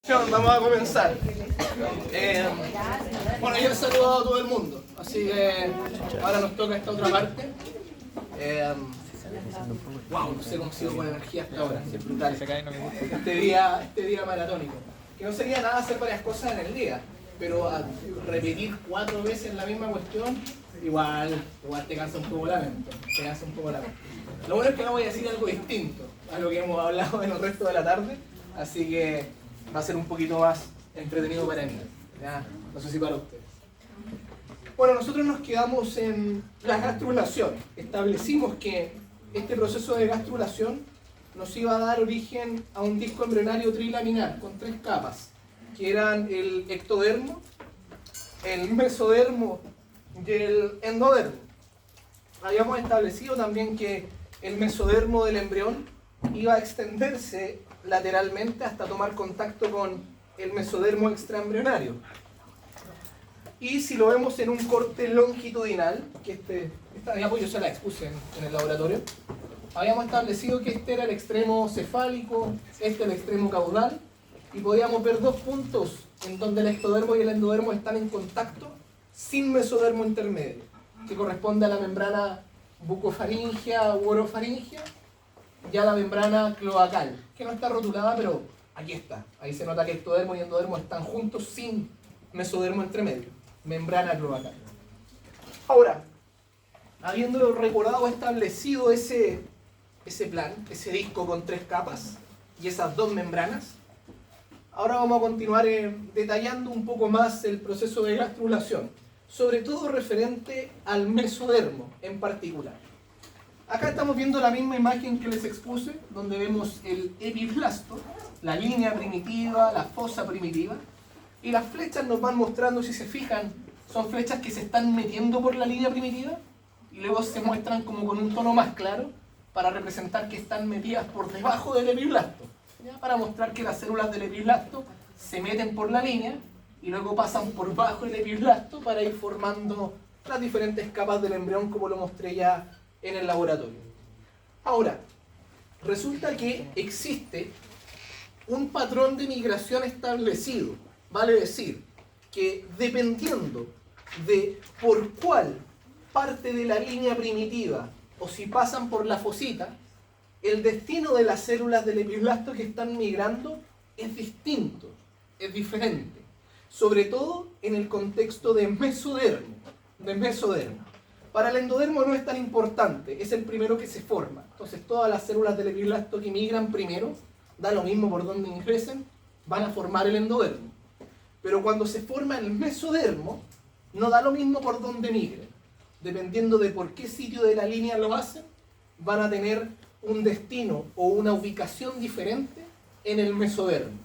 Vamos a comenzar. Bueno, yo he saludado a todo el mundo, así que ahora nos toca esta otra parte. Wow, no sé cómo sigo con energía hasta ahora, es brutal. Este día maratónico. Que no sería nada hacer varias cosas en el día, pero repetir 4 veces la misma cuestión, igual te cansa un poco la mente. Lo bueno es que no voy a decir algo distinto a lo que hemos hablado en el resto de la tarde, así que va a ser un poquito más entretenido para mí, ¿ya? No sé si para ustedes. Bueno, nosotros nos quedamos en la gastrulación. Establecimos que este proceso de gastrulación nos iba a dar origen a un disco embrionario trilaminar con 3 capas, que eran el ectodermo, el mesodermo y el endodermo. Habíamos establecido también que el mesodermo del embrión iba a extenderse lateralmente hasta tomar contacto con el mesodermo extraembrionario. Y si lo vemos en un corte longitudinal, que esta diapo yo se la expuse en el laboratorio, habíamos establecido que este era el extremo cefálico, el extremo caudal, y podíamos ver 2 puntos en donde el ectodermo y el endodermo están en contacto sin mesodermo intermedio, que corresponde a la membrana bucofaringea u orofaringea, y a la membrana cloacal, que no está rotulada, pero aquí está. Ahí se nota que ectodermo y endodermo están juntos sin mesodermo entre medio. Membrana cloacal. Ahora, habiendo recordado, establecido ese plan, ese disco con 3 capas y esas 2 membranas, ahora vamos a continuar detallando un poco más el proceso de gastrulación, sobre todo referente al mesodermo en particular. Acá estamos viendo la misma imagen que les expuse, donde vemos el epiblasto, la línea primitiva, la fosa primitiva, y las flechas nos van mostrando, si se fijan, son flechas que se están metiendo por la línea primitiva, y luego se muestran como con un tono más claro, para representar que están metidas por debajo del epiblasto, ¿ya? Para mostrar que las células del epiblasto se meten por la línea, y luego pasan por bajo el epiblasto para ir formando las diferentes capas del embrión, como lo mostré ya en el laboratorio. Ahora, resulta que existe un patrón de migración establecido, vale decir, que dependiendo de por cuál parte de la línea primitiva o si pasan por la fosita, el destino de las células del epiblasto que están migrando es distinto, es diferente, sobre todo en el contexto de mesodermo. Para el endodermo no es tan importante, es el primero que se forma. Entonces todas las células del epiblasto que migran primero, da lo mismo por donde ingresen, van a formar el endodermo. Pero cuando se forma el mesodermo, no da lo mismo por donde migren. Dependiendo de por qué sitio de la línea lo hacen, van a tener un destino o una ubicación diferente en el mesodermo.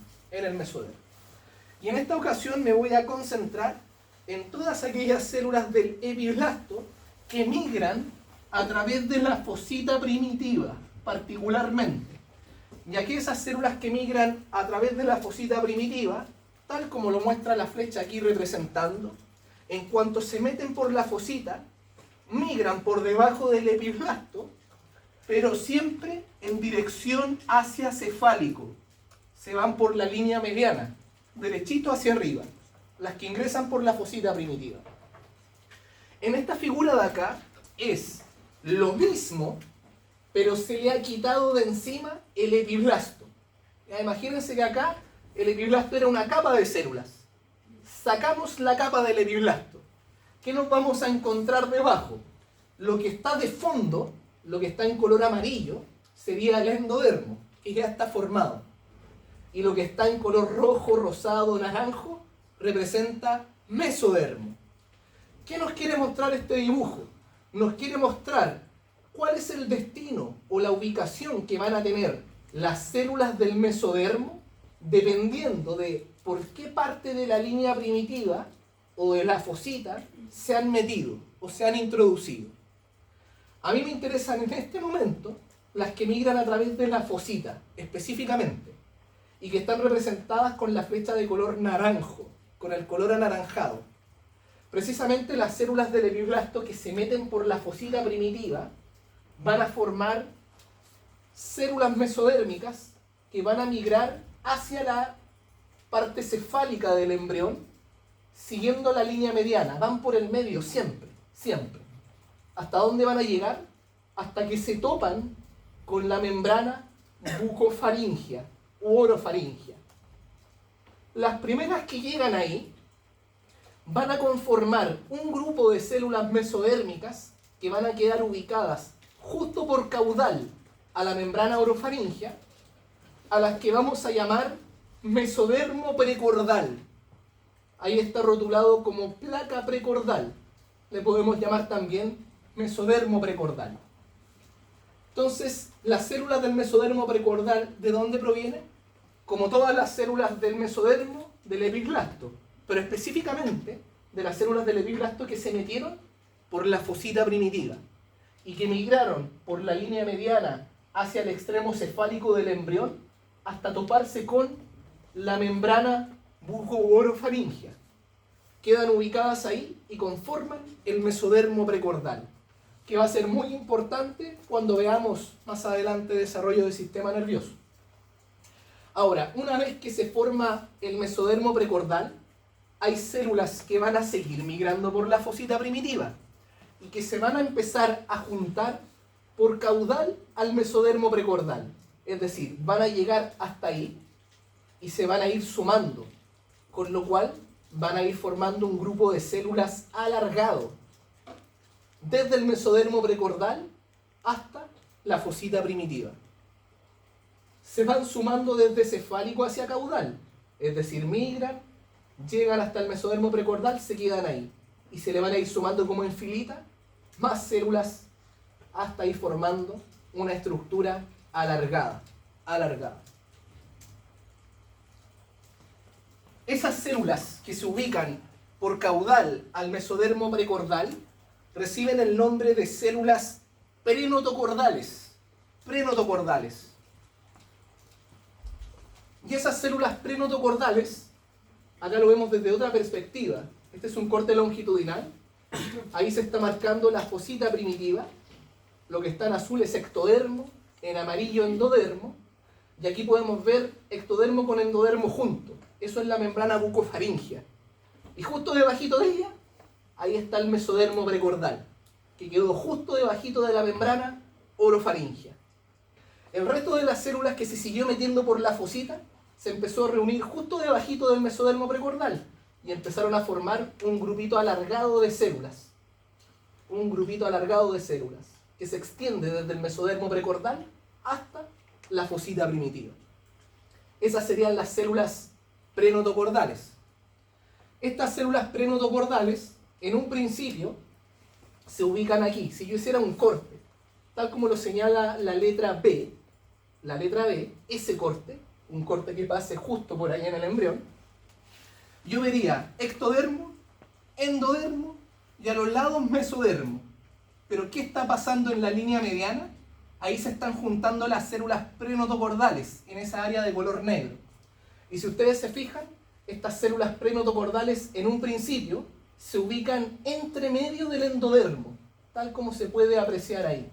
Y en esta ocasión me voy a concentrar en todas aquellas células del epiblasto que migran a través de la fosita primitiva, particularmente. Ya que esas células que migran a través de la fosita primitiva, tal como lo muestra la flecha aquí representando, en cuanto se meten por la fosita, migran por debajo del epiblasto, pero siempre en dirección hacia cefálico. Se van por la línea mediana, derechito hacia arriba, las que ingresan por la fosita primitiva. En esta figura de acá es lo mismo, pero se le ha quitado de encima el epiblasto. Ya, imagínense que acá el epiblasto era una capa de células. Sacamos la capa del epiblasto. ¿Qué nos vamos a encontrar debajo? Lo que está de fondo, lo que está en color amarillo, sería el endodermo, que ya está formado. Y lo que está en color rojo, rosado, naranjo, representa mesodermo. ¿Qué nos quiere mostrar este dibujo? Nos quiere mostrar cuál es el destino o la ubicación que van a tener las células del mesodermo dependiendo de por qué parte de la línea primitiva o de la fosita se han metido o se han introducido. A mí me interesan en este momento las que migran a través de la fosita, específicamente, y que están representadas con la flecha de color naranjo, con el color anaranjado. Precisamente las células del epiblasto que se meten por la fosita primitiva van a formar células mesodérmicas que van a migrar hacia la parte cefálica del embrión, siguiendo la línea mediana, van por el medio siempre, siempre. ¿Hasta dónde van a llegar? Hasta que se topan con la membrana bucofaringea u orofaringea. Las primeras que llegan ahí van a conformar un grupo de células mesodérmicas que van a quedar ubicadas justo por caudal a la membrana orofaringea, a las que vamos a llamar mesodermo precordal. Ahí está rotulado como placa precordal. Le podemos llamar también mesodermo precordal. Entonces, las células del mesodermo precordal, ¿de dónde provienen? Como todas las células del mesodermo, del epiclasto, pero específicamente de las células del epiclasto que se metieron por la fosita primitiva y que migraron por la línea mediana hacia el extremo cefálico del embrión hasta toparse con la membrana buco-orofaringea. Quedan ubicadas ahí y conforman el mesodermo precordal, que va a ser muy importante cuando veamos más adelante el desarrollo del sistema nervioso. Ahora, una vez que se forma el mesodermo precordal, hay células que van a seguir migrando por la fosita primitiva y que se van a empezar a juntar por caudal al mesodermo precordal. Es decir, van a llegar hasta ahí y se van a ir sumando, con lo cual van a ir formando un grupo de células alargado desde el mesodermo precordal hasta la fosita primitiva. Se van sumando desde cefálico hacia caudal, es decir, migran, llegan hasta el mesodermo precordal, se quedan ahí y se le van a ir sumando como en filita más células hasta ir formando una estructura alargada. Esas células que se ubican por caudal al mesodermo precordal reciben el nombre de células prenotocordales. Y esas células prenotocordales, acá lo vemos desde otra perspectiva. Este es un corte longitudinal. Ahí se está marcando la fosita primitiva. Lo que está en azul es ectodermo, en amarillo endodermo. Y aquí podemos ver ectodermo con endodermo juntos. Eso es la membrana bucofaringea. Y justo debajito de ella, ahí está el mesodermo precordal, que quedó justo debajito de la membrana orofaringea. El resto de las células que se siguió metiendo por la fosita se empezó a reunir justo debajito del mesodermo precordal y empezaron a formar un grupito alargado de células. Un grupito alargado de células que se extiende desde el mesodermo precordal hasta la fosita primitiva. Esas serían las células prenotocordales. Estas células prenotocordales, en un principio, se ubican aquí. Si yo hiciera un corte, tal como lo señala la letra B, ese corte, un corte que pase justo por ahí en el embrión, yo vería ectodermo, endodermo y a los lados mesodermo. Pero ¿qué está pasando en la línea mediana? Ahí se están juntando las células prenotocordales, en esa área de color negro. Y si ustedes se fijan, estas células prenotocordales en un principio se ubican entre medio del endodermo, tal como se puede apreciar ahí.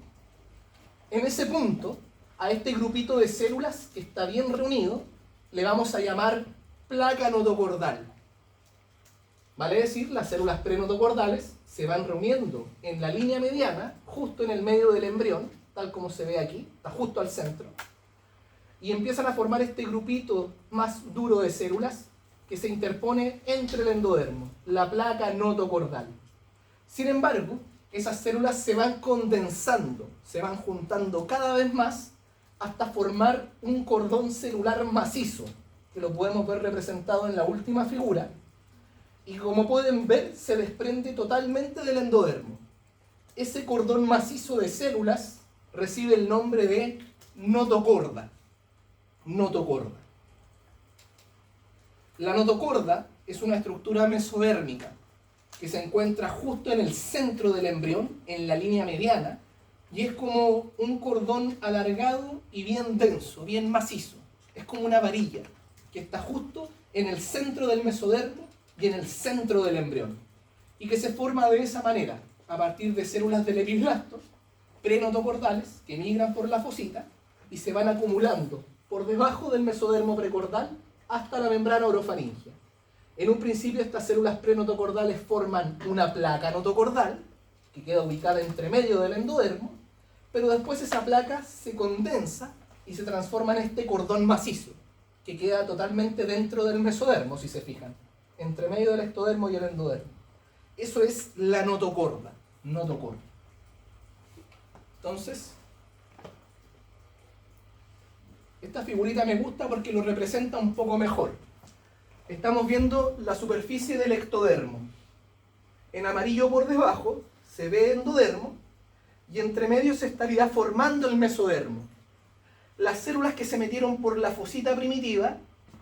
En ese punto, a este grupito de células que está bien reunido, le vamos a llamar placa notocordal. Vale decir, las células prenotocordales se van reuniendo en la línea mediana, justo en el medio del embrión, tal como se ve aquí, está justo al centro, y empiezan a formar este grupito más duro de células que se interpone entre el endodermo, la placa notocordal. Sin embargo, esas células se van condensando, se van juntando cada vez más hasta formar un cordón celular macizo, que lo podemos ver representado en la última figura, y como pueden ver, se desprende totalmente del endodermo. Ese cordón macizo de células recibe el nombre de notocorda. La notocorda es una estructura mesodérmica que se encuentra justo en el centro del embrión, en la línea mediana, y es como un cordón alargado y bien denso, bien macizo. Es como una varilla que está justo en el centro del mesodermo y en el centro del embrión, y que se forma de esa manera, a partir de células del epiblasto, prenotocordales, que migran por la fosita y se van acumulando por debajo del mesodermo precordal hasta la membrana orofaringia. En un principio estas células prenotocordales forman una placa notocordal, que queda ubicada entre medio del endodermo, pero después esa placa se condensa y se transforma en este cordón macizo, que queda totalmente dentro del mesodermo, si se fijan, entre medio del ectodermo y el endodermo. Eso es la notocorda, notocorda. Entonces, esta figurita me gusta porque lo representa un poco mejor. Estamos viendo la superficie del ectodermo. En amarillo por debajo se ve endodermo y entre medio se estaría formando el mesodermo. Las células que se metieron por la fosita primitiva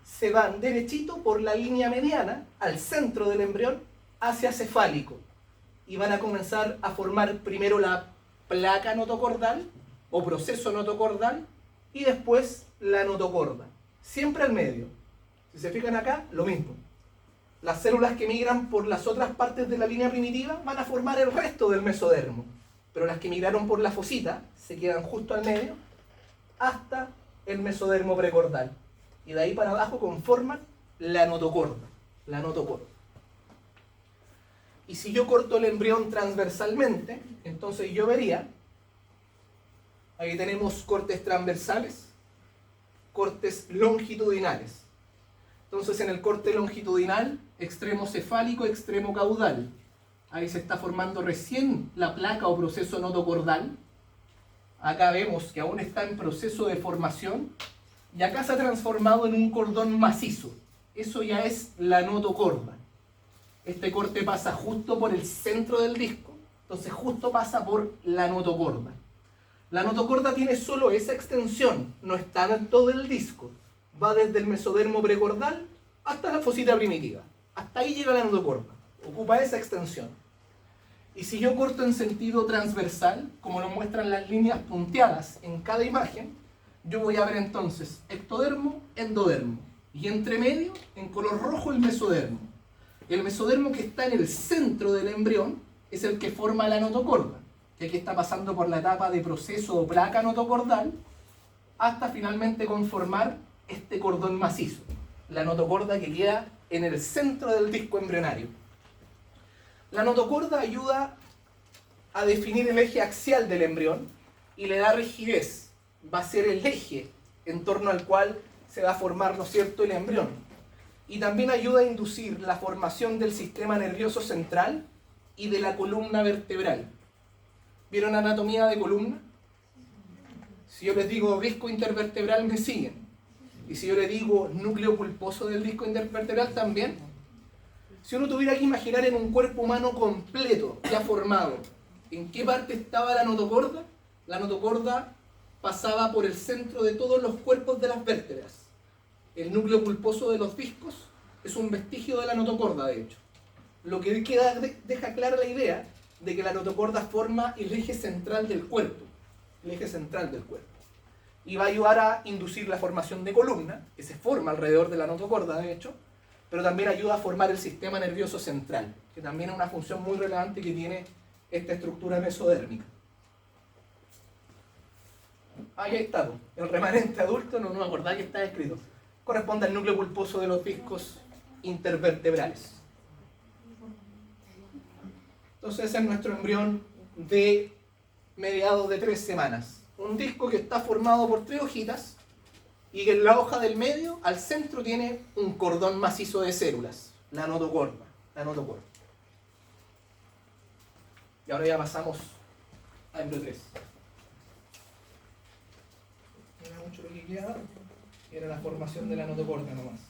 se van derechito por la línea mediana al centro del embrión hacia cefálico y van a comenzar a formar primero la placa notocordal o proceso notocordal y después la notocorda, siempre al medio. Si se fijan acá, lo mismo. Las células que migran por las otras partes de la línea primitiva van a formar el resto del mesodermo, pero las que migraron por la fosita se quedan justo al medio hasta el mesodermo precordal. Y de ahí para abajo conforman la notocorda. La notocorda. Y si yo corto el embrión transversalmente, entonces yo vería, ahí tenemos cortes transversales, cortes longitudinales. Entonces en el corte longitudinal, extremo cefálico, extremo caudal. Ahí se está formando recién la placa o proceso notocordal. Acá vemos que aún está en proceso de formación. Y acá se ha transformado en un cordón macizo. Eso ya es la notocorda. Este corte pasa justo por el centro del disco. Entonces justo pasa por la notocorda. La notocorda tiene solo esa extensión. No está en todo el disco. Va desde el mesodermo precordal hasta la fosita primitiva. Hasta ahí llega la notocorda. Ocupa esa extensión. Y si yo corto en sentido transversal, como lo muestran las líneas punteadas en cada imagen, yo voy a ver entonces ectodermo, endodermo. Y entre medio, en color rojo, el mesodermo. El mesodermo que está en el centro del embrión es el que forma la notocorda, que aquí está pasando por la etapa de proceso o placa notocordal, hasta finalmente conformar este cordón macizo, la notocorda que queda en el centro del disco embrionario. La notocorda ayuda a definir el eje axial del embrión y le da rigidez. Va a ser el eje en torno al cual se va a formar, ¿no es cierto?, el embrión. Y también ayuda a inducir la formación del sistema nervioso central y de la columna vertebral. ¿Vieron anatomía de columna? Si yo les digo disco intervertebral, me siguen. Y si yo les digo núcleo pulposo del disco intervertebral, también. Si uno tuviera que imaginar en un cuerpo humano completo, ya formado, ¿en qué parte estaba la notocorda? La notocorda pasaba por el centro de todos los cuerpos de las vértebras. El núcleo pulposo de los discos es un vestigio de la notocorda, de hecho. Lo que deja clara la idea de que la notocorda forma el eje central del cuerpo. El eje central del cuerpo. Y va a ayudar a inducir la formación de columna, que se forma alrededor de la notocorda, de hecho, pero también ayuda a formar el sistema nervioso central, que también es una función muy relevante que tiene esta estructura mesodérmica. Ahí está, el remanente adulto, no me acordaba que está escrito. Corresponde al núcleo pulposo de los discos intervertebrales. Entonces ese es nuestro embrión de mediados de 3 semanas. Un disco que está formado por 3 hojitas y que en la hoja del medio, al centro, tiene un cordón macizo de células, la notocorda. La notocorda. Y ahora ya pasamos a embrión 3. No era mucho lo que quedaba. Era la formación de la notocorda nomás.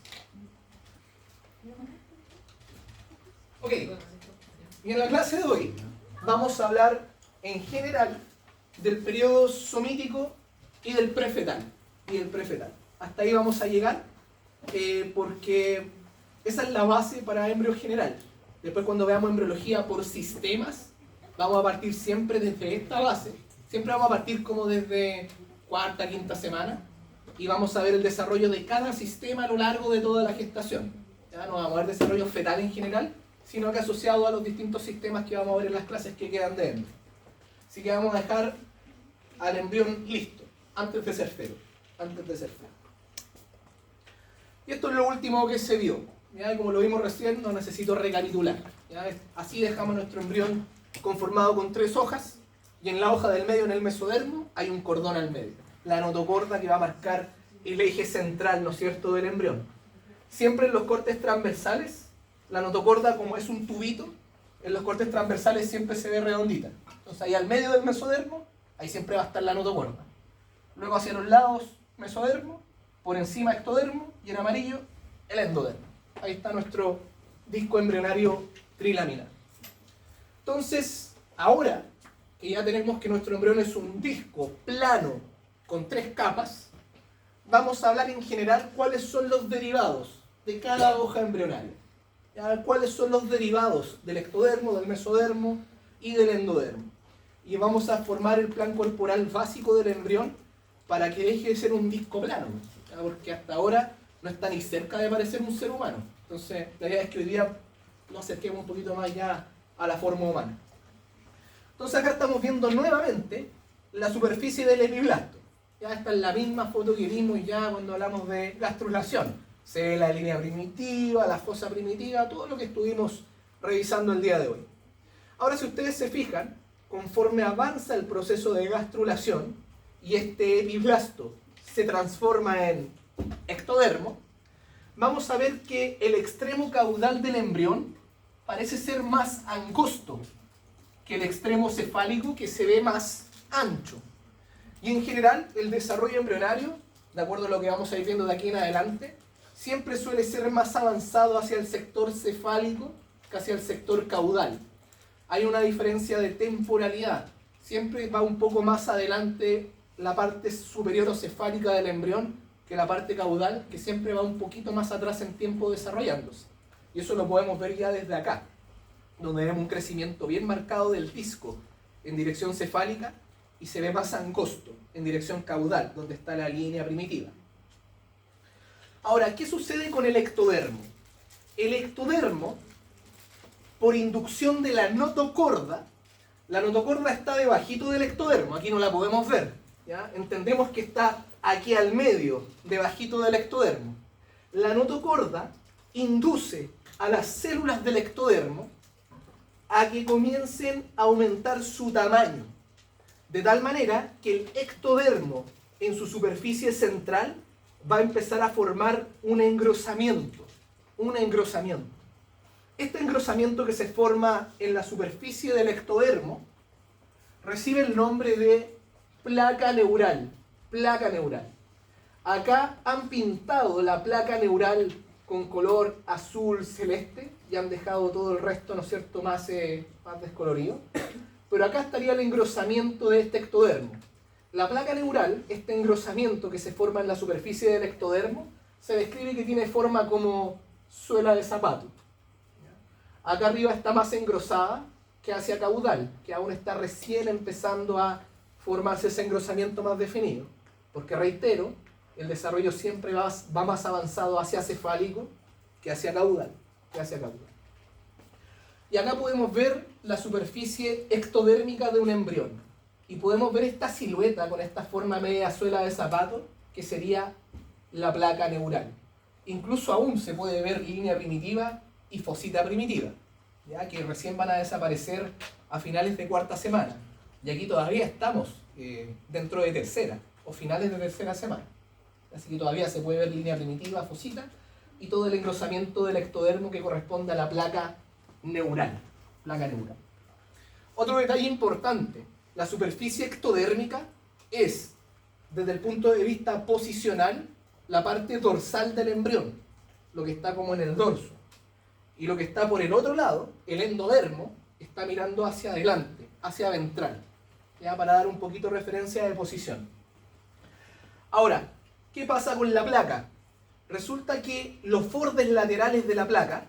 Ok, y en la clase de hoy vamos a hablar en general del periodo somítico y del prefetal. Hasta ahí vamos a llegar porque esa es la base para embrión general. Después cuando veamos embriología por sistemas, vamos a partir siempre desde esta base. Siempre vamos a partir como desde 4ª, 5ª semana. Y vamos a ver el desarrollo de cada sistema a lo largo de toda la gestación. Ya no vamos a ver desarrollo fetal en general, sino que asociado a los distintos sistemas que vamos a ver en las clases que quedan de embrión. Así que vamos a dejar al embrión listo, antes de ser fero. Y esto es lo último que se vio. ¿Ya? Como lo vimos recién, no necesito recapitular. ¿Ya? Así dejamos nuestro embrión conformado con 3 hojas, y en la hoja del medio, en el mesodermo, hay un cordón al medio. La notocorda que va a marcar el eje central, ¿no es cierto?, del embrión. Siempre en los cortes transversales, la notocorda, como es un tubito, en los cortes transversales siempre se ve redondita. Entonces ahí al medio del mesodermo, ahí siempre va a estar la notocorda. Luego hacia los lados, mesodermo, por encima ectodermo, y en amarillo, el endodermo. Ahí está nuestro disco embrionario trilaminar. Entonces, ahora que ya tenemos que nuestro embrión es un disco plano con 3 capas, vamos a hablar en general cuáles son los derivados de cada hoja embrionaria. ¿Ya? Cuáles son los derivados del ectodermo, del mesodermo y del endodermo. Y vamos a formar el plan corporal básico del embrión para que deje de ser un disco plano. ¿Ya? Porque hasta ahora no está ni cerca de parecer un ser humano. Entonces, la idea es que hoy día nos acerquemos un poquito más ya a la forma humana. Entonces acá estamos viendo nuevamente la superficie del epiblasto. Ya esta es la misma foto que vimos ya cuando hablamos de gastrulación. Se ve la línea primitiva, la fosa primitiva, todo lo que estuvimos revisando el día de hoy. Ahora, si ustedes se fijan, conforme avanza el proceso de gastrulación y este epiblasto se transforma en ectodermo, vamos a ver que el extremo caudal del embrión parece ser más angosto que el extremo cefálico, que se ve más ancho. Y en general, el desarrollo embrionario, de acuerdo a lo que vamos a ir viendo de aquí en adelante, siempre suele ser más avanzado hacia el sector cefálico que hacia el sector caudal. Hay una diferencia de temporalidad. Siempre va un poco más adelante la parte superior o cefálica del embrión que la parte caudal, que siempre va un poquito más atrás en tiempo desarrollándose. Y eso lo podemos ver ya desde acá, donde tenemos un crecimiento bien marcado del disco en dirección cefálica y se ve más angosto en dirección caudal, donde está la línea primitiva. Ahora, ¿qué sucede con el ectodermo? El ectodermo, por inducción de la notocorda está debajito del ectodermo, aquí no la podemos ver, ¿ya? Entendemos que está aquí al medio, debajito del ectodermo. La notocorda induce a las células del ectodermo a que comiencen a aumentar su tamaño, de tal manera que el ectodermo en su superficie central va a empezar a formar un engrosamiento. Este engrosamiento que se forma en la superficie del ectodermo recibe el nombre de placa neural. Acá han pintado la placa neural con color azul celeste y han dejado todo el resto, ¿no es cierto?, más descolorido. Pero acá estaría el engrosamiento de este ectodermo. La placa neural, este engrosamiento que se forma en la superficie del ectodermo, se describe que tiene forma como suela de zapato. Acá arriba está más engrosada que hacia caudal, que aún está recién empezando a formarse ese engrosamiento más definido. Porque reitero, el desarrollo siempre va más avanzado hacia cefálico que hacia caudal. Y acá podemos ver la superficie ectodérmica de un embrión. Y podemos ver esta silueta con esta forma media suela de zapato, que sería la placa neural. Incluso aún se puede ver línea primitiva y fosita primitiva, ¿ya? Que recién van a desaparecer a finales de 4ª semana. Y aquí todavía estamos dentro de 3ª o finales de 3ª semana. Así que todavía se puede ver línea primitiva, fosita, y todo el engrosamiento del ectodermo que corresponde a la placa neural. Otro detalle importante, la superficie ectodérmica es, desde el punto de vista posicional, la parte dorsal del embrión, lo que está como en el dorso. Y lo que está por el otro lado, el endodermo, está mirando hacia adelante, hacia ventral, ya para dar un poquito de referencia de posición. Ahora, ¿qué pasa con la placa? Resulta que los bordes laterales de la placa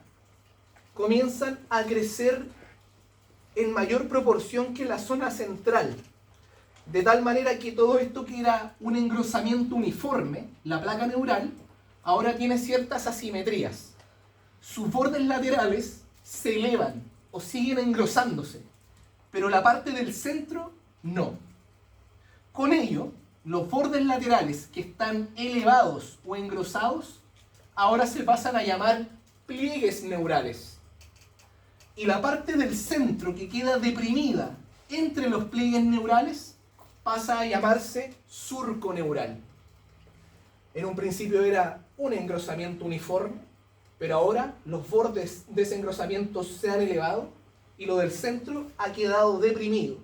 comienzan a crecer en mayor proporción que la zona central, de tal manera que todo esto que era un engrosamiento uniforme, la placa neural, ahora tiene ciertas asimetrías. Sus bordes laterales se elevan o siguen engrosándose, pero la parte del centro no. Con ello, los bordes laterales que están elevados o engrosados ahora se pasan a llamar pliegues neurales. Y la parte del centro que queda deprimida entre los pliegues neurales pasa a llamarse surco neural. En un principio era un engrosamiento uniforme, pero ahora los bordes de ese engrosamiento se han elevado y lo del centro ha quedado deprimido.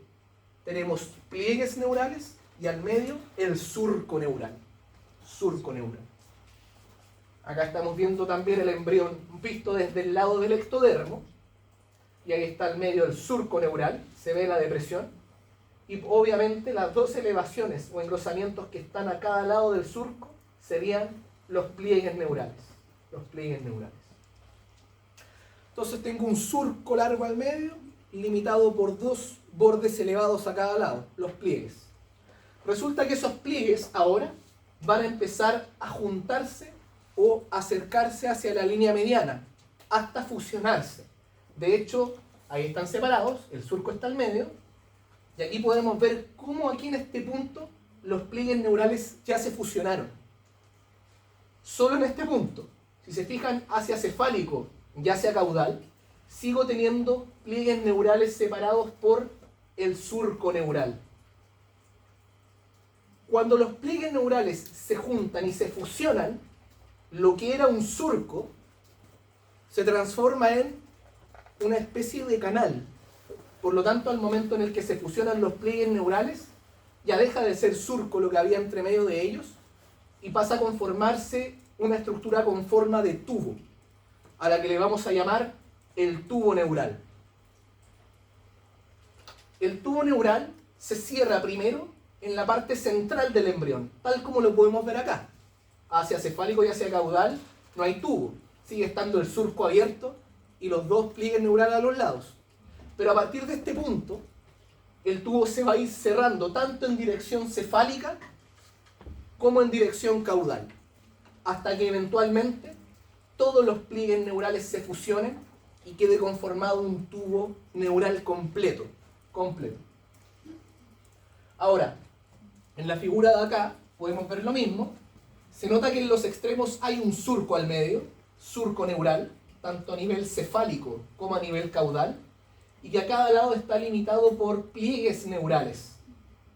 Tenemos pliegues neurales y al medio el surco neural. Surco neural. Acá estamos viendo también el embrión visto desde el lado del ectodermo. Y ahí está al medio el surco neural, se ve la depresión. Y obviamente las dos elevaciones o engrosamientos que están a cada lado del surco serían los pliegues neurales. Los pliegues neurales. Entonces tengo un surco largo al medio, limitado por dos bordes elevados a cada lado, los pliegues. Resulta que esos pliegues ahora van a empezar a juntarse o acercarse hacia la línea mediana, hasta fusionarse. De hecho, ahí están separados, el surco está al medio, y aquí podemos ver cómo aquí en este punto los pliegues neurales ya se fusionaron. Solo en este punto, si se fijan hacia cefálico y hacia caudal, sigo teniendo pliegues neurales separados por el surco neural. Cuando los pliegues neurales se juntan y se fusionan, lo que era un surco se transforma en una especie de canal. Por lo tanto, al momento en el que se fusionan los pliegues neurales, ya deja de ser surco lo que había entre medio de ellos y pasa a conformarse una estructura con forma de tubo, a la que le vamos a llamar el tubo neural. El tubo neural se cierra primero en la parte central del embrión, tal como lo podemos ver acá. Hacia cefálico y hacia caudal no hay tubo, sigue estando el surco abierto y los dos pliegues neurales a los lados. Pero a partir de este punto, el tubo se va a ir cerrando tanto en dirección cefálica como en dirección caudal, hasta que eventualmente todos los pliegues neurales se fusionen y quede conformado un tubo neural completo. Ahora, en la figura de acá podemos ver lo mismo. Se nota que en los extremos hay un surco al medio, surco neural, tanto a nivel cefálico como a nivel caudal, y que a cada lado está limitado por pliegues neurales.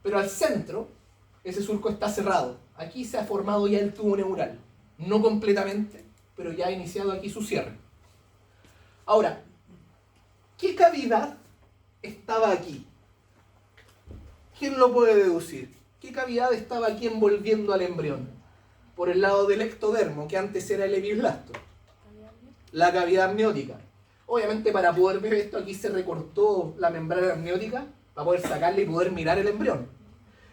Pero al centro, ese surco está cerrado. Aquí se ha formado ya el tubo neural. No completamente, pero ya ha iniciado aquí su cierre. Ahora, ¿qué cavidad estaba aquí? ¿Quién lo puede deducir? ¿Qué cavidad estaba aquí envolviendo al embrión? Por el lado del ectodermo, que antes era el epiblasto. La cavidad amniótica. Obviamente, para poder ver esto, aquí se recortó la membrana amniótica para poder sacarle y poder mirar el embrión.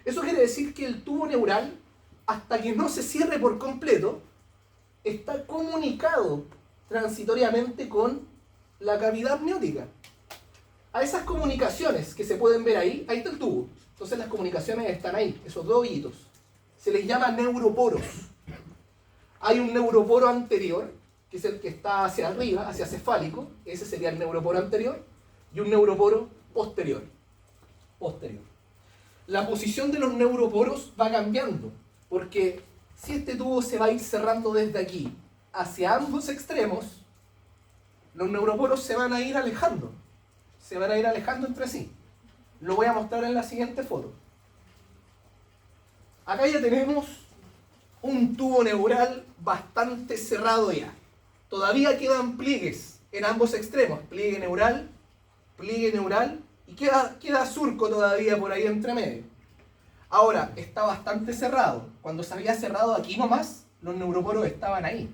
Eso quiere decir que el tubo neural, hasta que no se cierre por completo, está comunicado transitoriamente con la cavidad amniótica. A esas comunicaciones que se pueden ver ahí está el tubo. Entonces las comunicaciones están ahí, esos dos hoyitos. Se les llama neuroporos. Hay un neuroporo anterior, que es el que está hacia arriba, hacia cefálico, ese sería el neuroporo anterior, y un neuroporo posterior. La posición de los neuroporos va cambiando, porque si este tubo se va a ir cerrando desde aquí hacia ambos extremos, los neuroporos se van a ir alejando entre sí. Lo voy a mostrar en la siguiente foto. Acá ya tenemos un tubo neural bastante cerrado ya. Todavía quedan pliegues en ambos extremos, pliegue neural, y queda surco todavía por ahí entre medio. Ahora, está bastante cerrado. Cuando se había cerrado aquí nomás, los neuroporos estaban ahí.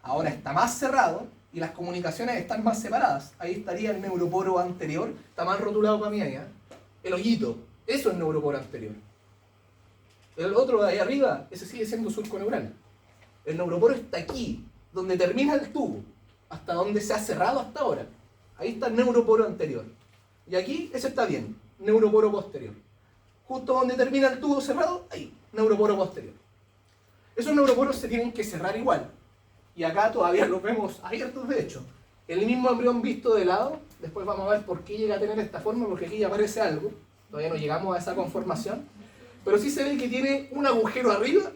Ahora está más cerrado y las comunicaciones están más separadas. Ahí estaría el neuroporo anterior, está más rotulado para mí ahí, ¿eh? El hoyito, eso es neuroporo anterior. El otro de ahí arriba, ese sigue siendo surco neural. El neuroporo está aquí, donde termina el tubo, hasta donde se ha cerrado hasta ahora. Ahí está el neuroporo anterior. Y aquí, ese está bien, neuroporo posterior. Justo donde termina el tubo cerrado, ahí, neuroporo posterior. Esos neuroporos se tienen que cerrar igual. Y acá todavía los vemos abiertos, de hecho. El mismo embrión visto de lado, después vamos a ver por qué llega a tener esta forma, porque aquí ya aparece algo. Todavía no llegamos a esa conformación. Pero sí se ve que tiene un agujero arriba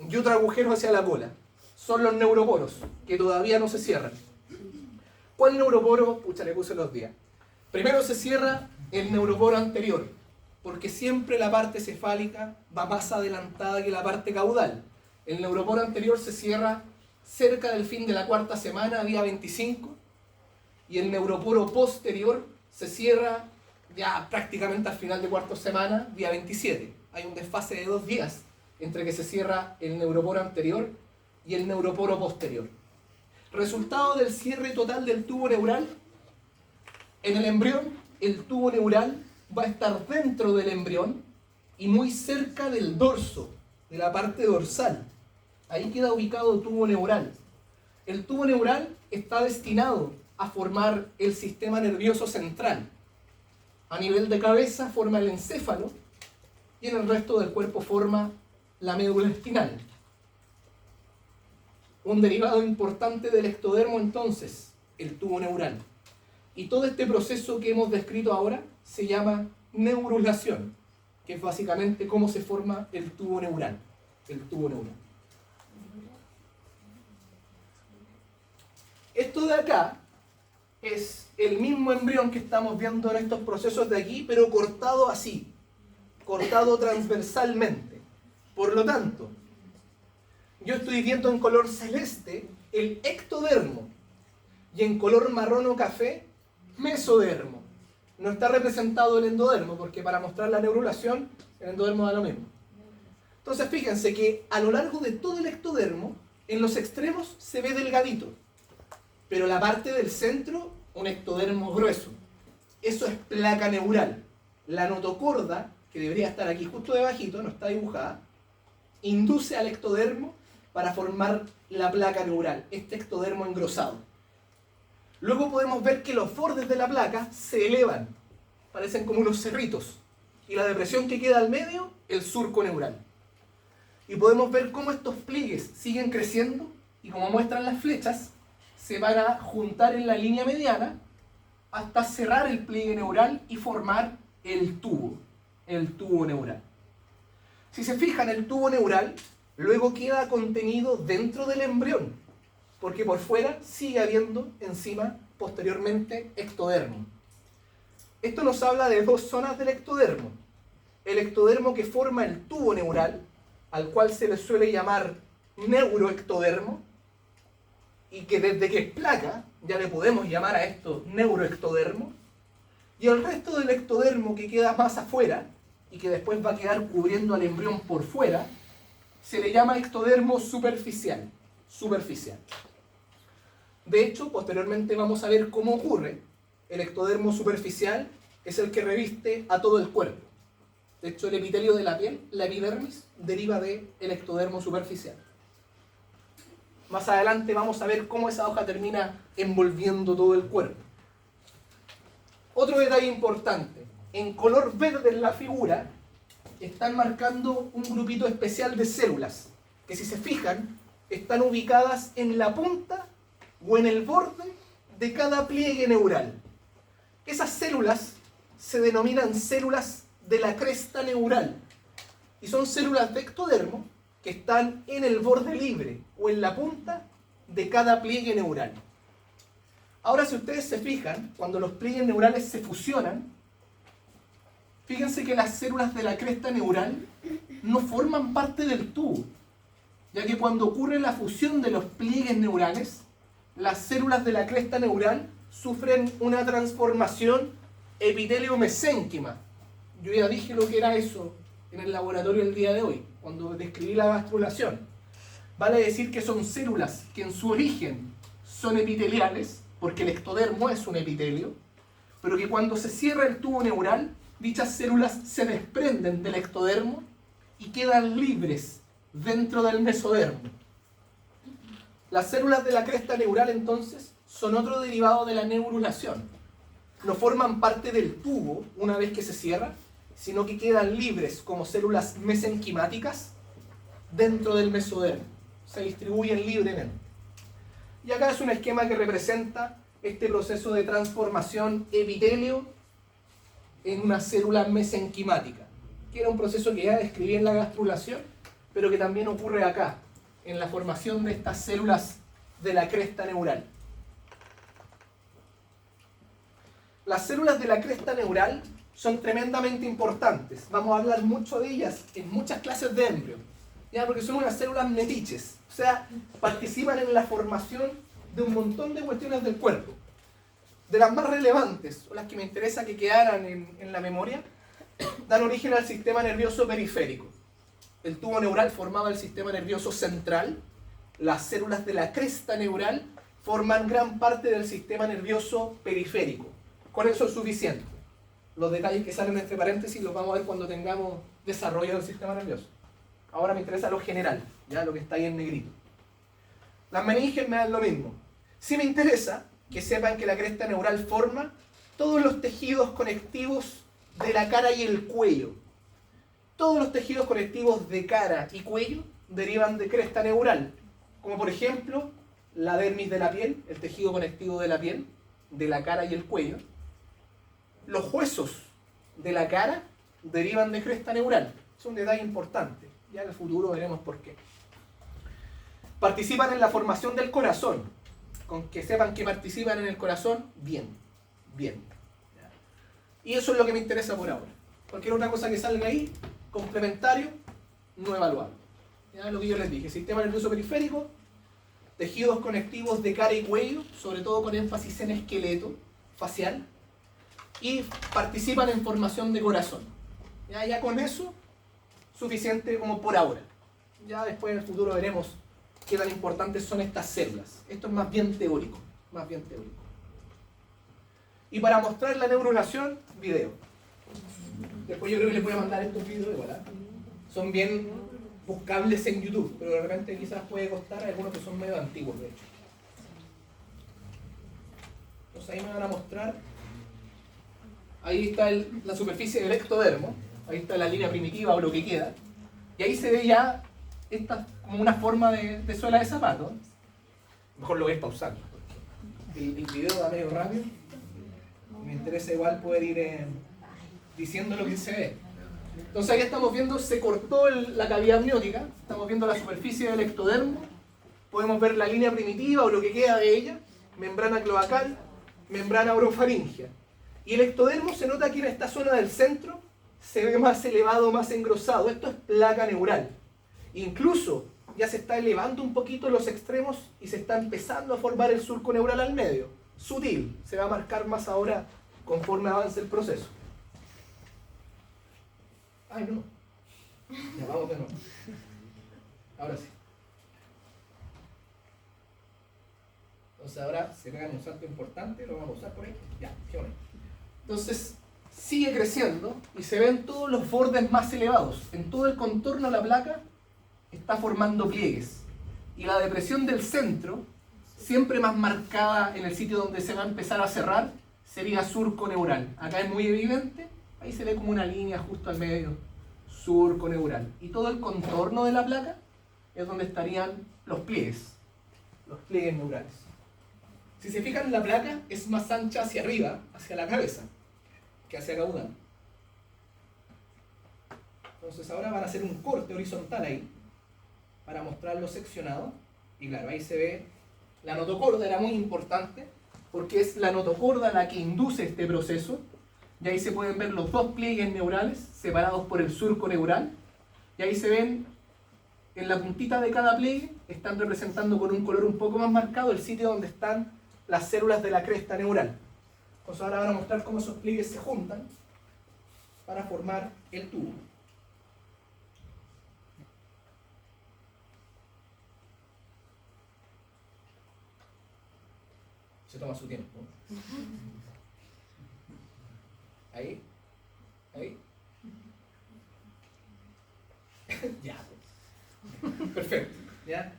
y otro agujero hacia la cola. son los neuroporos, que todavía no se cierran. ¿Cuál neuroporo? Pucha, le puse los días. Primero se cierra el neuroporo anterior, porque siempre la parte cefálica va más adelantada que la parte caudal. El neuroporo anterior se cierra cerca del fin de la cuarta semana, día 25, y el neuroporo posterior se cierra ya prácticamente al final de cuarta semana, día 27. Hay un desfase de 2 días entre que se cierra el neuroporo anterior y el neuroporo posterior. Resultado del cierre total del tubo neural. En el embrión, el tubo neural va a estar dentro del embrión y muy cerca del dorso, de la parte dorsal. Ahí queda ubicado el tubo neural. El tubo neural está destinado a formar el sistema nervioso central. A nivel de cabeza forma el encéfalo y en el resto del cuerpo forma la médula espinal. Un derivado importante del ectodermo entonces, el tubo neural. Y todo este proceso que hemos descrito ahora se llama neurulación, que es básicamente cómo se forma el tubo neural. El tubo neural. Esto de acá es el mismo embrión que estamos viendo en estos procesos de aquí, pero cortado así, cortado transversalmente. Por lo tanto, yo estoy viendo en color celeste el ectodermo y en color marrón o café, mesodermo. No está representado el endodermo, porque para mostrar la neurulación, el endodermo da lo mismo. Entonces fíjense que a lo largo de todo el ectodermo, en los extremos se ve delgadito, pero la parte del centro, un ectodermo grueso. Eso es placa neural. La notocorda, que debería estar aquí justo debajito, no está dibujada, induce al ectodermo para formar la placa neural, este ectodermo engrosado. Luego podemos ver que los bordes de la placa se elevan, parecen como unos cerritos, y la depresión que queda al medio, el surco neural. Y podemos ver cómo estos pliegues siguen creciendo, y como muestran las flechas, se van a juntar en la línea mediana hasta cerrar el pliegue neural y formar el tubo neural. Si se fijan, el tubo neural luego queda contenido dentro del embrión, porque por fuera sigue habiendo encima, posteriormente, ectodermo. Esto nos habla de 2 zonas del ectodermo. El ectodermo que forma el tubo neural, al cual se le suele llamar neuroectodermo, y que desde que es placa, ya le podemos llamar a esto neuroectodermo, y el resto del ectodermo que queda más afuera, y que después va a quedar cubriendo al embrión por fuera, se le llama ectodermo superficial. De hecho, posteriormente vamos a ver cómo ocurre. El ectodermo superficial es el que reviste a todo el cuerpo. De hecho, el epitelio de la piel, la epidermis, deriva del ectodermo superficial. Más adelante vamos a ver cómo esa hoja termina envolviendo todo el cuerpo. Otro detalle importante. En color verde en la figura están marcando un grupito especial de células que, si se fijan, están ubicadas en la punta o en el borde de cada pliegue neural. Esas células se denominan células de la cresta neural y son células de ectodermo que están en el borde libre o en la punta de cada pliegue neural. Ahora, si ustedes se fijan, cuando los pliegues neurales se fusionan, fíjense que las células de la cresta neural no forman parte del tubo, ya que cuando ocurre la fusión de los pliegues neurales, las células de la cresta neural sufren una transformación epitelio-mesénquima. Yo ya dije lo que era eso en el laboratorio el día de hoy, cuando describí la gastrulación. Vale decir que son células que en su origen son epiteliales, porque el ectodermo es un epitelio, pero que cuando se cierra el tubo neural, dichas células se desprenden del ectodermo y quedan libres dentro del mesodermo. Las células de la cresta neural, entonces, son otro derivado de la neurulación. No forman parte del tubo una vez que se cierra, sino que quedan libres como células mesenquimáticas dentro del mesodermo. Se distribuyen libremente. Y acá es un esquema que representa este proceso de transformación epitelio en una célula mesenquimática, que era un proceso que ya describí en la gastrulación, pero que también ocurre acá, en la formación de estas células de la cresta neural. Las células de la cresta neural son tremendamente importantes. Vamos a hablar mucho de ellas en muchas clases de embrión, ¿ya? Porque son unas células metiches, o sea, participan en la formación de un montón de cuestiones del cuerpo. De las más relevantes, o las que me interesa que quedaran en la memoria, dan origen al sistema nervioso periférico. El tubo neural formaba el sistema nervioso central. Las células de la cresta neural forman gran parte del sistema nervioso periférico. Con eso es suficiente. Los detalles que salen entre paréntesis los vamos a ver cuando tengamos desarrollo del sistema nervioso. Ahora me interesa lo general, ya lo que está ahí en negrito. Las meninges me dan lo mismo. Sí me interesa que sepan que la cresta neural forma todos los tejidos conectivos de la cara y el cuello. Todos los tejidos conectivos de cara y cuello derivan de cresta neural, como por ejemplo la dermis de la piel, el tejido conectivo de la piel, de la cara y el cuello. Los huesos de la cara derivan de cresta neural. Es un detalle importante. Ya en el futuro veremos por qué. Participan en la formación del corazón. Con que sepan que participan en el corazón, bien. Bien. Y eso es lo que me interesa por ahora. Cualquier otra cosa que salga ahí, complementario, no evaluable. Ya lo que yo les dije. Sistema nervioso periférico, tejidos conectivos de cara y cuello, sobre todo con énfasis en esqueleto facial, y participan en formación de corazón. Ya con eso, suficiente como por ahora. Ya después en el futuro veremos qué tan importantes son estas células. Esto es más bien teórico, más bien teórico. Y para mostrar la neurulación, video. Después yo creo que les voy a mandar estos videos igual, ¿eh? Son bien buscables en YouTube, pero de repente quizás puede costar algunos que son medio antiguos, de hecho. Entonces ahí me van a mostrar. Ahí está la superficie del ectodermo, ahí está la línea primitiva o lo que queda, y ahí se ve ya esta como una forma de suela de zapato. Mejor lo voy a pausar, porque el video va medio rápido, me interesa igual poder ir diciendo lo que se ve. Entonces ahí estamos viendo, se cortó la cavidad amniótica, estamos viendo la superficie del ectodermo, podemos ver la línea primitiva o lo que queda de ella, membrana cloacal, membrana orofaringia. Y el ectodermo se nota aquí en esta zona del centro, se ve más elevado, más engrosado. Esto es placa neural. Incluso ya se está elevando un poquito los extremos y se está empezando a formar el surco neural al medio. Sutil, se va a marcar más ahora conforme avance el proceso. Ay, no. Ya vamos de nuevo. Ahora sí. Entonces ahora se pegan un salto importante, lo vamos a usar por ahí. Ya, qué bueno. Entonces sigue creciendo y se ven todos los bordes más elevados. En todo el contorno de la placa está formando pliegues. Y la depresión del centro, siempre más marcada en el sitio donde se va a empezar a cerrar, sería surco neural. Acá es muy evidente, ahí se ve como una línea justo al medio, surco neural. Y todo el contorno de la placa es donde estarían los pliegues neurales. Si se fijan, la placa es más ancha hacia arriba, hacia la cabeza, que hacia caudal. Entonces ahora van a hacer un corte horizontal ahí, para mostrarlo seccionado. Y claro, ahí se ve la notocorda, era muy importante, porque es la notocorda la que induce este proceso. Y ahí se pueden ver los dos pliegues neurales, separados por el surco neural. Y ahí se ven, en la puntita de cada pliegue, están representando con un color un poco más marcado el sitio donde están las células de la cresta neural. Pues ahora van a mostrar cómo esos pliegues se juntan para formar el tubo. Se toma su tiempo. Ahí. Ya. Perfecto. ¿Ya?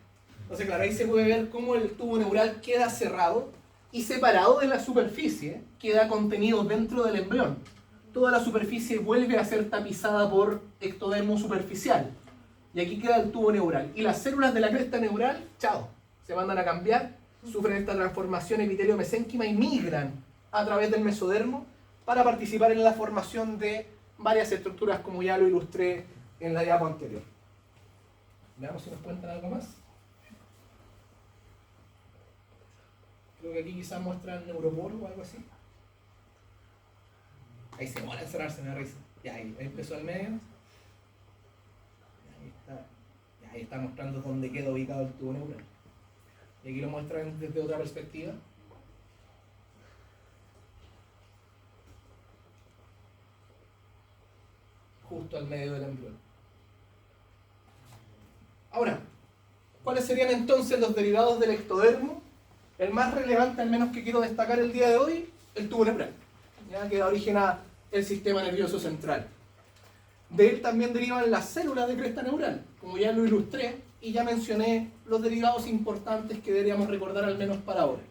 Entonces, claro, ahí se puede ver cómo el tubo neural queda cerrado y separado de la superficie, queda contenido dentro del embrión. Toda la superficie vuelve a ser tapizada por ectodermo superficial. Y aquí queda el tubo neural. Y las células de la cresta neural, chao, se mandan a cambiar, sufren esta transformación epitelio-mesénquima y migran a través del mesodermo para participar en la formación de varias estructuras, como ya lo ilustré en la diapo anterior. Veamos si nos cuentan algo más. Creo que aquí quizás muestran neuroporo o algo así. Ahí se van a encerrarse, me da risa. Ya, ahí empezó al medio. Ahí está. Ya, ahí está mostrando dónde queda ubicado el tubo neural. Y aquí lo muestran desde otra perspectiva. Justo al medio del embrión. Ahora, ¿cuáles serían entonces los derivados del ectodermo? El más relevante, al menos que quiero destacar el día de hoy, el tubo neural, ya que da origen al sistema nervioso central. De él también derivan las células de cresta neural, como ya lo ilustré, y ya mencioné los derivados importantes que deberíamos recordar al menos para ahora.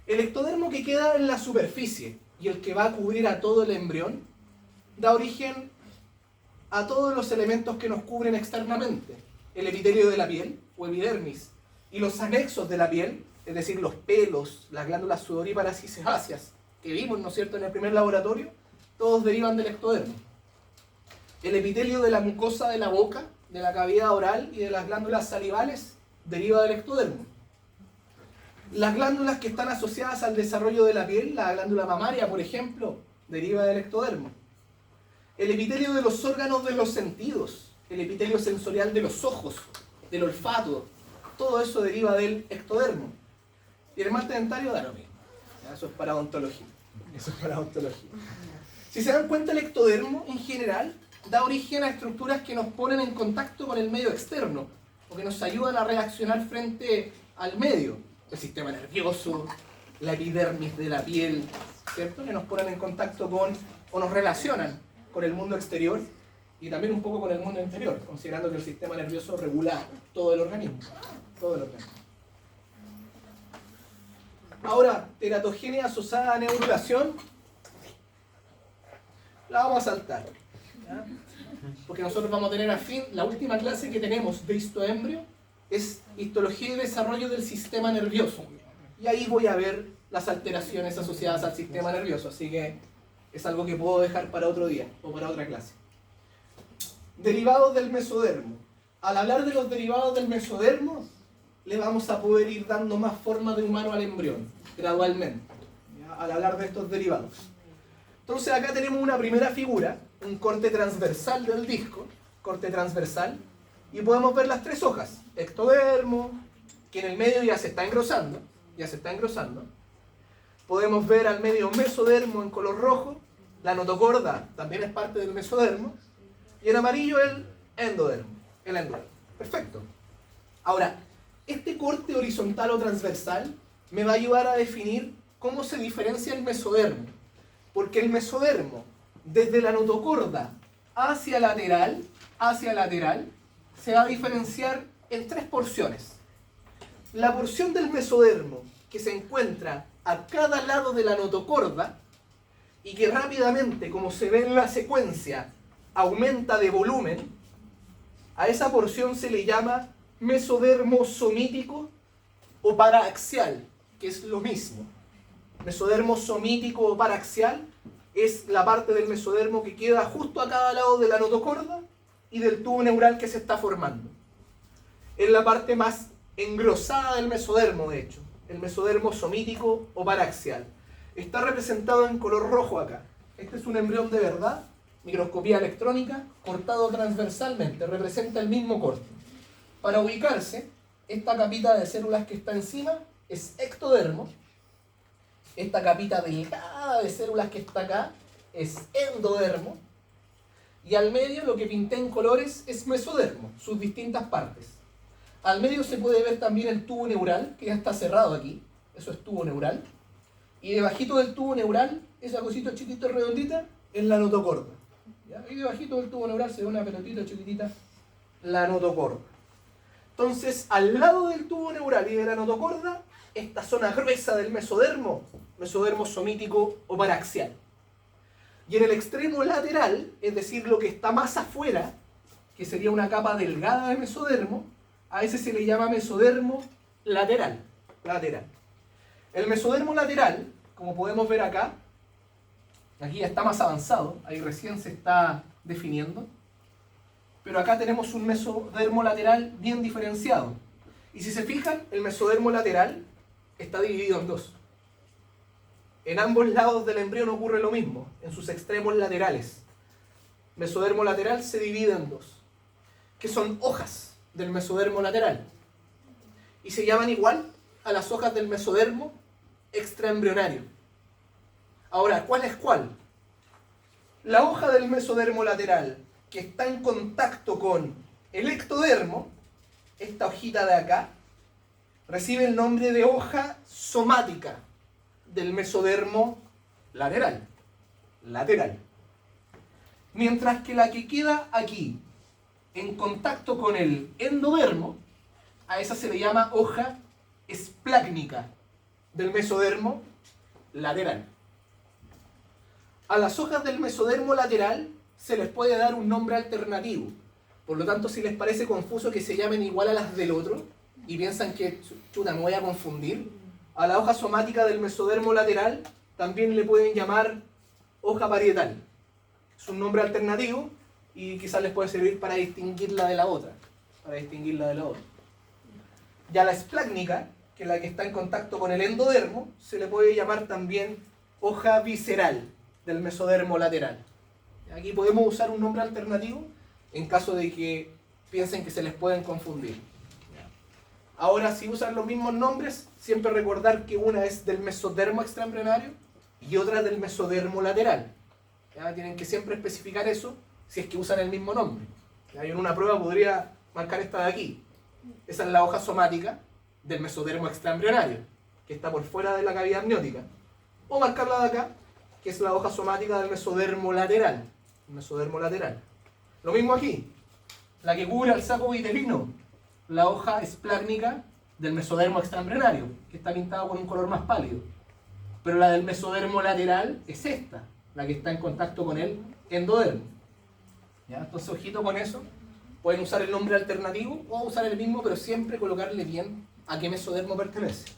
El ectodermo que queda en la superficie y el que va a cubrir a todo el embrión, da origen a todos los elementos que nos cubren externamente. El epitelio de la piel, o epidermis, y los anexos de la piel, es decir, los pelos, las glándulas sudoríparas y sebáceas, que vimos, ¿no es cierto?, en el primer laboratorio, todos derivan del ectodermo. El epitelio de la mucosa de la boca, de la cavidad oral y de las glándulas salivales deriva del ectodermo. Las glándulas que están asociadas al desarrollo de la piel, la glándula mamaria, por ejemplo, deriva del ectodermo. El epitelio de los órganos de los sentidos, el epitelio sensorial de los ojos, del olfato, todo eso deriva del ectodermo. Y el esmalte dentario da lo mismo. Eso es para odontología. Si se dan cuenta, el ectodermo en general da origen a estructuras que nos ponen en contacto con el medio externo o que nos ayudan a reaccionar frente al medio. El sistema nervioso, la epidermis de la piel, ¿cierto?, que nos ponen en contacto con o nos relacionan con el mundo exterior y también un poco con el mundo interior, considerando que el sistema nervioso regula todo el organismo. Ahora, teratogenia asociada a neurulación, la vamos a saltar, ¿ya? Porque nosotros vamos a tener la última clase que tenemos de histoembrio es histología y desarrollo del sistema nervioso. Y ahí voy a ver las alteraciones asociadas al sistema nervioso, así que es algo que puedo dejar para otro día o para otra clase. Derivados del mesodermo. Al hablar de los derivados del mesodermo, le vamos a poder ir dando más forma de humano al embrión, gradualmente, ¿ya?, al hablar de estos derivados. Entonces acá tenemos una primera figura, un corte transversal del disco, corte transversal, y podemos ver las tres hojas, ectodermo, que en el medio ya se está engrosando. Podemos ver al medio mesodermo en color rojo, la notocorda también es parte del mesodermo, y en amarillo el endodermo. Perfecto. Ahora, este corte horizontal o transversal me va a ayudar a definir cómo se diferencia el mesodermo. Porque el mesodermo, desde la notocorda hacia lateral, se va a diferenciar en tres porciones. La porción del mesodermo que se encuentra a cada lado de la notocorda y que rápidamente, como se ve en la secuencia, aumenta de volumen, a esa porción se le llama mesodermo somítico o paraaxial, que es lo mismo. Mesodermo somítico o paraaxial es la parte del mesodermo que queda justo a cada lado de la notocorda y del tubo neural que se está formando. Es la parte más engrosada del mesodermo, de hecho, el mesodermo somítico o paraaxial. Está representado en color rojo acá. Este es un embrión de verdad, microscopía electrónica, cortado transversalmente, representa el mismo corte. Para ubicarse, esta capita de células que está encima es ectodermo. Esta capita delgada de células que está acá es endodermo. Y al medio lo que pinté en colores es mesodermo, sus distintas partes. Al medio se puede ver también el tubo neural, que ya está cerrado aquí. Eso es tubo neural. Y debajito del tubo neural, esa cosita chiquita redondita, es la notocorda. ¿Ya? Y debajito del tubo neural se ve una pelotita chiquitita, la notocorda. Entonces, al lado del tubo neural y de la notocorda, esta zona gruesa del mesodermo, mesodermo somítico o paraaxial. Y en el extremo lateral, es decir, lo que está más afuera, que sería una capa delgada de mesodermo, a ese se le llama mesodermo lateral. El mesodermo lateral, como podemos ver acá, aquí ya está más avanzado, ahí recién se está definiendo, pero acá tenemos un mesodermo lateral bien diferenciado. Y si se fijan, el mesodermo lateral está dividido en dos. En ambos lados del embrión ocurre lo mismo, en sus extremos laterales. Mesodermo lateral se divide en dos, que son hojas del mesodermo lateral. Y se llaman igual a las hojas del mesodermo extraembrionario. Ahora, ¿cuál es cuál? La hoja del mesodermo lateral que está en contacto con el ectodermo, esta hojita de acá, recibe el nombre de hoja somática del mesodermo lateral. Mientras que la que queda aquí, en contacto con el endodermo, a esa se le llama hoja esplácnica del mesodermo lateral. A las hojas del mesodermo lateral se les puede dar un nombre alternativo. Por lo tanto, si les parece confuso que se llamen igual a las del otro y piensan que, chuta, me voy a confundir, a la hoja somática del mesodermo lateral también le pueden llamar hoja parietal. Es un nombre alternativo y quizás les puede servir para distinguirla de la otra. Ya la esplácnica, que es la que está en contacto con el endodermo, se le puede llamar también hoja visceral del mesodermo lateral. Aquí podemos usar un nombre alternativo en caso de que piensen que se les pueden confundir. Ahora, si usan los mismos nombres, siempre recordar que una es del mesodermo extraembrionario y otra del mesodermo lateral. ¿Ya? Tienen que siempre especificar eso si es que usan el mismo nombre. ¿Ya? Y en una prueba podría marcar esta de aquí. Esa es la hoja somática del mesodermo extraembrionario, que está por fuera de la cavidad amniótica. O marcarla de acá, que es la hoja somática del mesodermo lateral. Lo mismo aquí. La que cubre al saco vitelino, la hoja esplácnica del mesodermo extraembrionario, que está pintado con un color más pálido. Pero la del mesodermo lateral es esta, la que está en contacto con el endodermo. ¿Ya? Entonces, ojito con eso. Pueden usar el nombre alternativo o usar el mismo, pero siempre colocarle bien a qué mesodermo pertenece.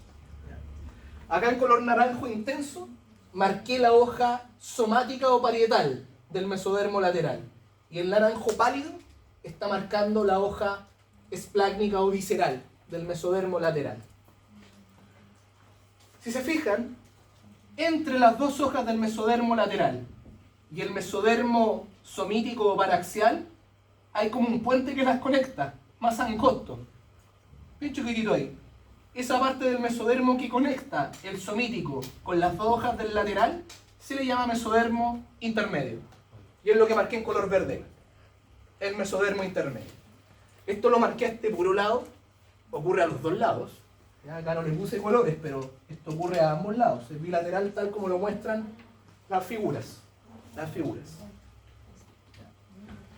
Acá en color naranjo intenso marqué la hoja somática o parietal del mesodermo lateral. Y el naranjo pálido está marcando la hoja esplácnica o visceral del mesodermo lateral. Si se fijan, entre las dos hojas del mesodermo lateral y el mesodermo somítico o paraxial hay como un puente que las conecta, más angosto. Bien chiquitito ahí. Esa parte del mesodermo que conecta el somítico con las dos hojas del lateral se le llama mesodermo intermedio. Y es lo que marqué en color verde, el mesodermo intermedio. Esto lo marqué a este puro lado, ocurre a los dos lados. Ya acá no le puse colores, pero esto ocurre a ambos lados. Es bilateral tal como lo muestran las figuras.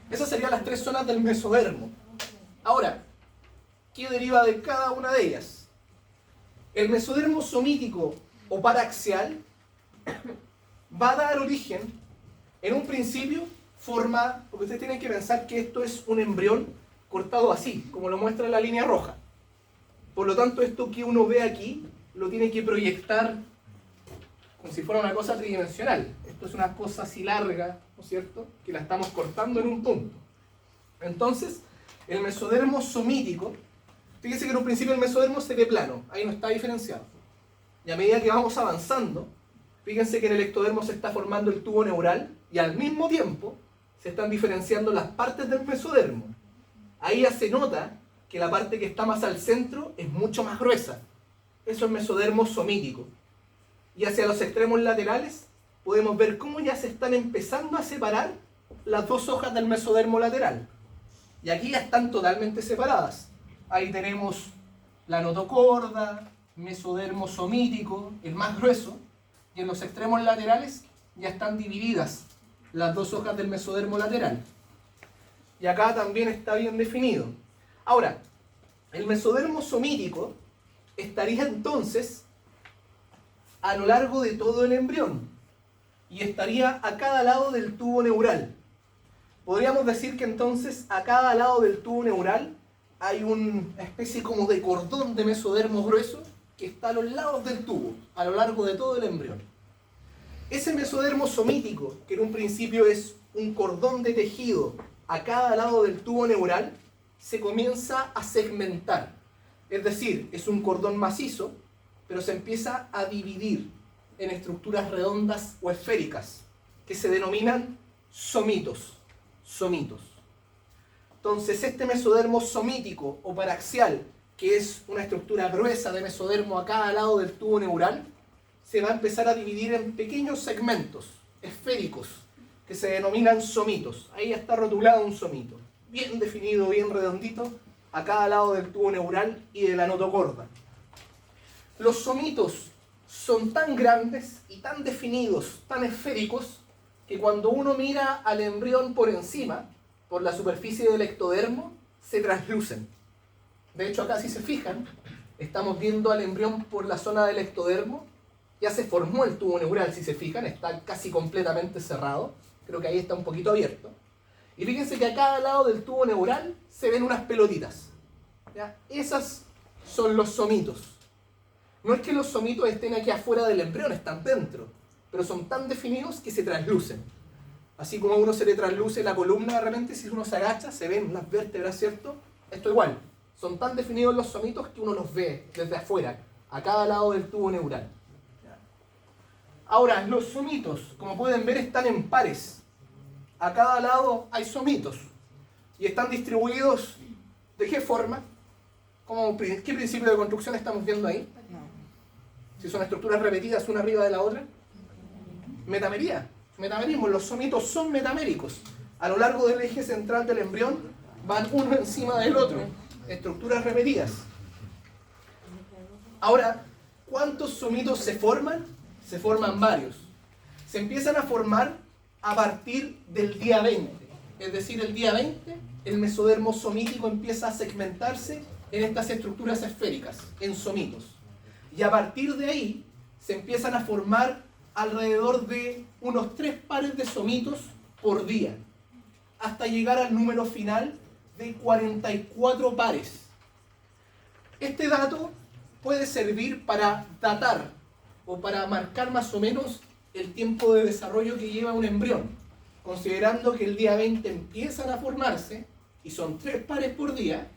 Esas serían las tres zonas del mesodermo. Ahora, ¿qué deriva de cada una de ellas? El mesodermo somítico o paraxial va a dar origen, en un principio, porque ustedes tienen que pensar que esto es un embrión cortado así, como lo muestra la línea roja. Por lo tanto, esto que uno ve aquí, lo tiene que proyectar como si fuera una cosa tridimensional. Esto es una cosa así larga, ¿no es cierto?, que la estamos cortando en un punto. Entonces, el mesodermo somítico, fíjense que en un principio el mesodermo se ve plano, ahí no está diferenciado. Y a medida que vamos avanzando, fíjense que en el ectodermo se está formando el tubo neural y al mismo tiempo se están diferenciando las partes del mesodermo. Ahí ya se nota que la parte que está más al centro es mucho más gruesa. Eso es mesodermo somítico. Y hacia los extremos laterales podemos ver cómo ya se están empezando a separar las dos hojas del mesodermo lateral. Y aquí ya están totalmente separadas. Ahí tenemos la notocorda, mesodermo somítico, el más grueso, y en los extremos laterales ya están divididas las dos hojas del mesodermo lateral. Y acá también está bien definido. Ahora, el mesodermo somítico estaría entonces a lo largo de todo el embrión y estaría a cada lado del tubo neural. Podríamos decir que entonces a cada lado del tubo neural hay una especie como de cordón de mesodermo grueso que está a los lados del tubo, a lo largo de todo el embrión. Ese mesodermo somítico, que en un principio es un cordón de tejido a cada lado del tubo neural, se comienza a segmentar. Es decir, es un cordón macizo pero se empieza a dividir en estructuras redondas o esféricas, que se denominan somitos. Somitos. Entonces, este mesodermo somítico o paraxial, que es una estructura gruesa de mesodermo a cada lado del tubo neural, se va a empezar a dividir en pequeños segmentos esféricos, que se denominan somitos. Ahí está rotulado un somito, bien definido, bien redondito, a cada lado del tubo neural y de la notocorda. Los somitos son tan grandes y tan definidos, tan esféricos, que cuando uno mira al embrión por encima, por la superficie del ectodermo, se traslucen. De hecho, acá si se fijan, estamos viendo al embrión por la zona del ectodermo. Ya se formó el tubo neural, si se fijan, está casi completamente cerrado. Creo que ahí está un poquito abierto. Y fíjense que a cada lado del tubo neural se ven unas pelotitas. ¿Ya? Esas son los somitos. No es que los somitos estén aquí afuera del embrión, están dentro, pero son tan definidos que se traslucen. Así como a uno se le trasluce la columna de repente, si uno se agacha, se ven las vértebras, ¿cierto? Esto igual. Son tan definidos los somitos que uno los ve desde afuera, a cada lado del tubo neural. Ahora, los somitos, como pueden ver, están en pares. A cada lado hay somitos. Y están distribuidos, ¿de qué forma? ¿Qué principio de construcción estamos viendo ahí? Si son estructuras repetidas una arriba de la otra. Metamería. Metamerismo. Los somitos son metaméricos. A lo largo del eje central del embrión van uno encima del otro. Estructuras repetidas. Ahora, ¿cuántos somitos se forman? Se forman varios. Se empiezan a formar a partir del día 20. Es decir, el día 20, el mesodermo somítico empieza a segmentarse en estas estructuras esféricas, en somitos. Y a partir de ahí, se empiezan a formar alrededor de unos 3 pares de somitos por día, hasta llegar al número final de 44 pares. Este dato puede servir para datar o para marcar más o menos el tiempo de desarrollo que lleva un embrión, considerando que el día 20 empiezan a formarse y son 3 pares por día.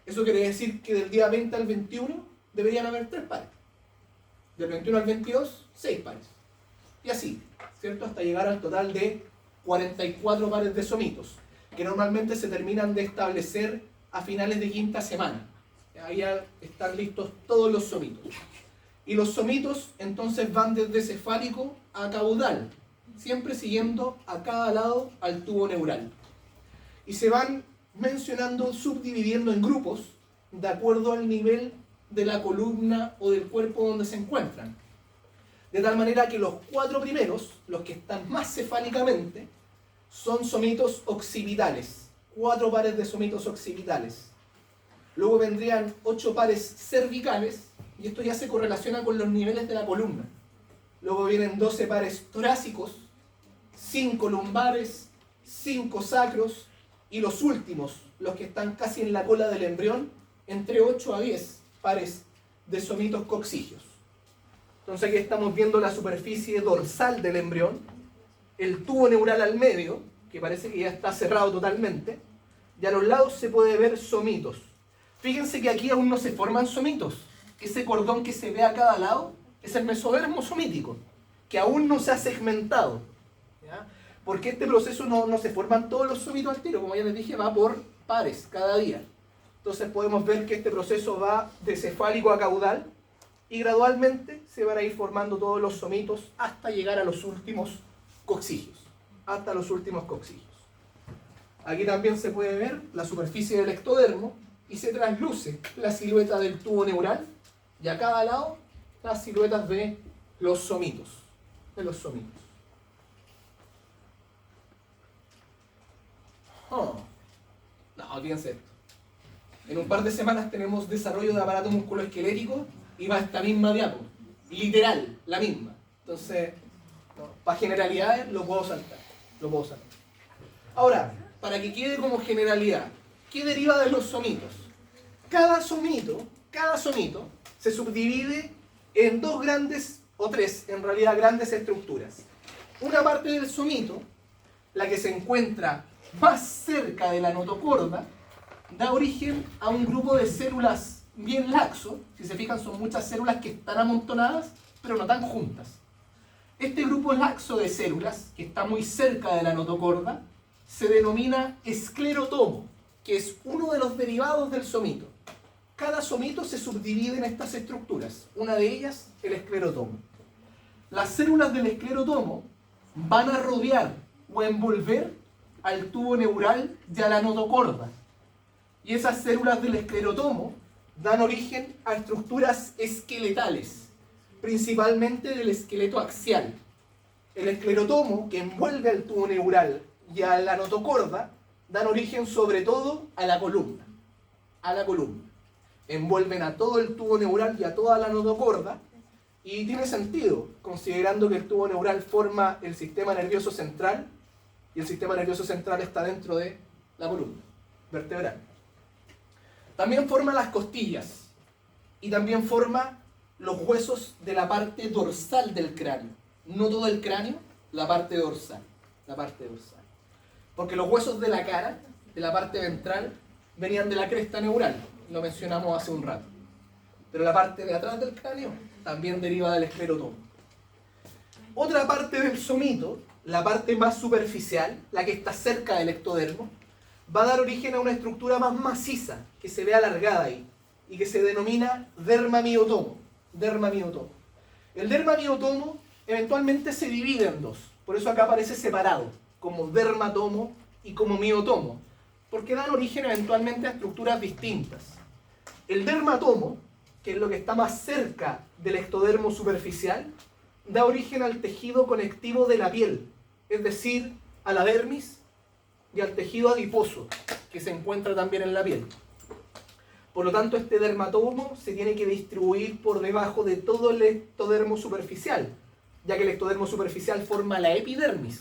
Eso quiere decir que del día 20 al 21 deberían haber 3 pares. Del 21 al 22, 6 pares. Y así, ¿cierto? Hasta llegar al total de 44 pares de somitos, que normalmente se terminan de establecer a finales de quinta semana. Ahí ya están listos todos los somitos. Y los somitos entonces van desde cefálico a caudal, siempre siguiendo a cada lado al tubo neural. Y se van mencionando, subdividiendo en grupos, de acuerdo al nivel de la columna o del cuerpo donde se encuentran. De tal manera que los 4 primeros, los que están más cefálicamente, son somitos occipitales, 4 pares de somitos occipitales. Luego vendrían 8 pares cervicales, y esto ya se correlaciona con los niveles de la columna. Luego vienen 12 pares torácicos, 5 lumbares, 5 sacros, y los últimos, los que están casi en la cola del embrión, entre 8 a 10 pares de somitos coccigios. Entonces aquí estamos viendo la superficie dorsal del embrión, el tubo neural al medio, que parece que ya está cerrado totalmente, y a los lados se puede ver somitos. Fíjense que aquí aún no se forman somitos. Ese cordón que se ve a cada lado es el mesodermo somítico, que aún no se ha segmentado. ¿Ya? Porque este proceso no se forman todos los somitos al tiro, como ya les dije, va por pares cada día. Entonces podemos ver que este proceso va de cefálico a caudal y gradualmente se van a ir formando todos los somitos hasta llegar a los últimos coccigios. Hasta los últimos coccigios. Aquí también se puede ver la superficie del ectodermo y se trasluce la silueta del tubo neural y a cada lado las siluetas de los somitos. No, fíjense esto. En un par de semanas tenemos desarrollo de aparato musculoesquelético y va esta misma diapo. Literal, la misma. Entonces, para generalidades lo puedo saltar. Ahora, para que quede como generalidad, ¿qué deriva de los somitos? Cada somito se subdivide en 2 grandes, o 3 en realidad grandes estructuras. Una parte del somito, la que se encuentra más cerca de la notocorda, da origen a un grupo de células bien laxo. Si se fijan, son muchas células que están amontonadas, pero no tan juntas. Este grupo laxo de células, que está muy cerca de la notocorda, se denomina esclerotomo, que es uno de los derivados del somito. Cada somito se subdivide en estas estructuras, una de ellas el esclerotomo. Las células del esclerotomo van a rodear o envolver al tubo neural y a la notocorda. Y esas células del esclerotomo dan origen a estructuras esqueletales, principalmente del esqueleto axial. El esclerotomo que envuelve al tubo neural y a la notocorda dan origen sobre todo a la columna. Envuelven a todo el tubo neural y a toda la notocorda, y tiene sentido, considerando que el tubo neural forma el sistema nervioso central, y el sistema nervioso central está dentro de la columna vertebral. También forma las costillas, y también forma los huesos de la parte dorsal del cráneo. No todo el cráneo, la parte dorsal. Porque los huesos de la cara, de la parte ventral, venían de la cresta neural. Lo mencionamos hace un rato. Pero la parte de atrás del cráneo también deriva del esclerotomo. Otra parte del somito, la parte más superficial, la que está cerca del ectodermo, va a dar origen a una estructura más maciza, que se ve alargada ahí, y que se denomina dermamiotomo. El dermamiotomo eventualmente se divide en dos, por eso acá aparece separado, como dermatomo y como miotomo, porque dan origen eventualmente a estructuras distintas. El dermatomo, que es lo que está más cerca del ectodermo superficial, da origen al tejido conectivo de la piel, es decir, a la dermis y al tejido adiposo, que se encuentra también en la piel. Por lo tanto, este dermatomo se tiene que distribuir por debajo de todo el ectodermo superficial, ya que el ectodermo superficial forma la epidermis,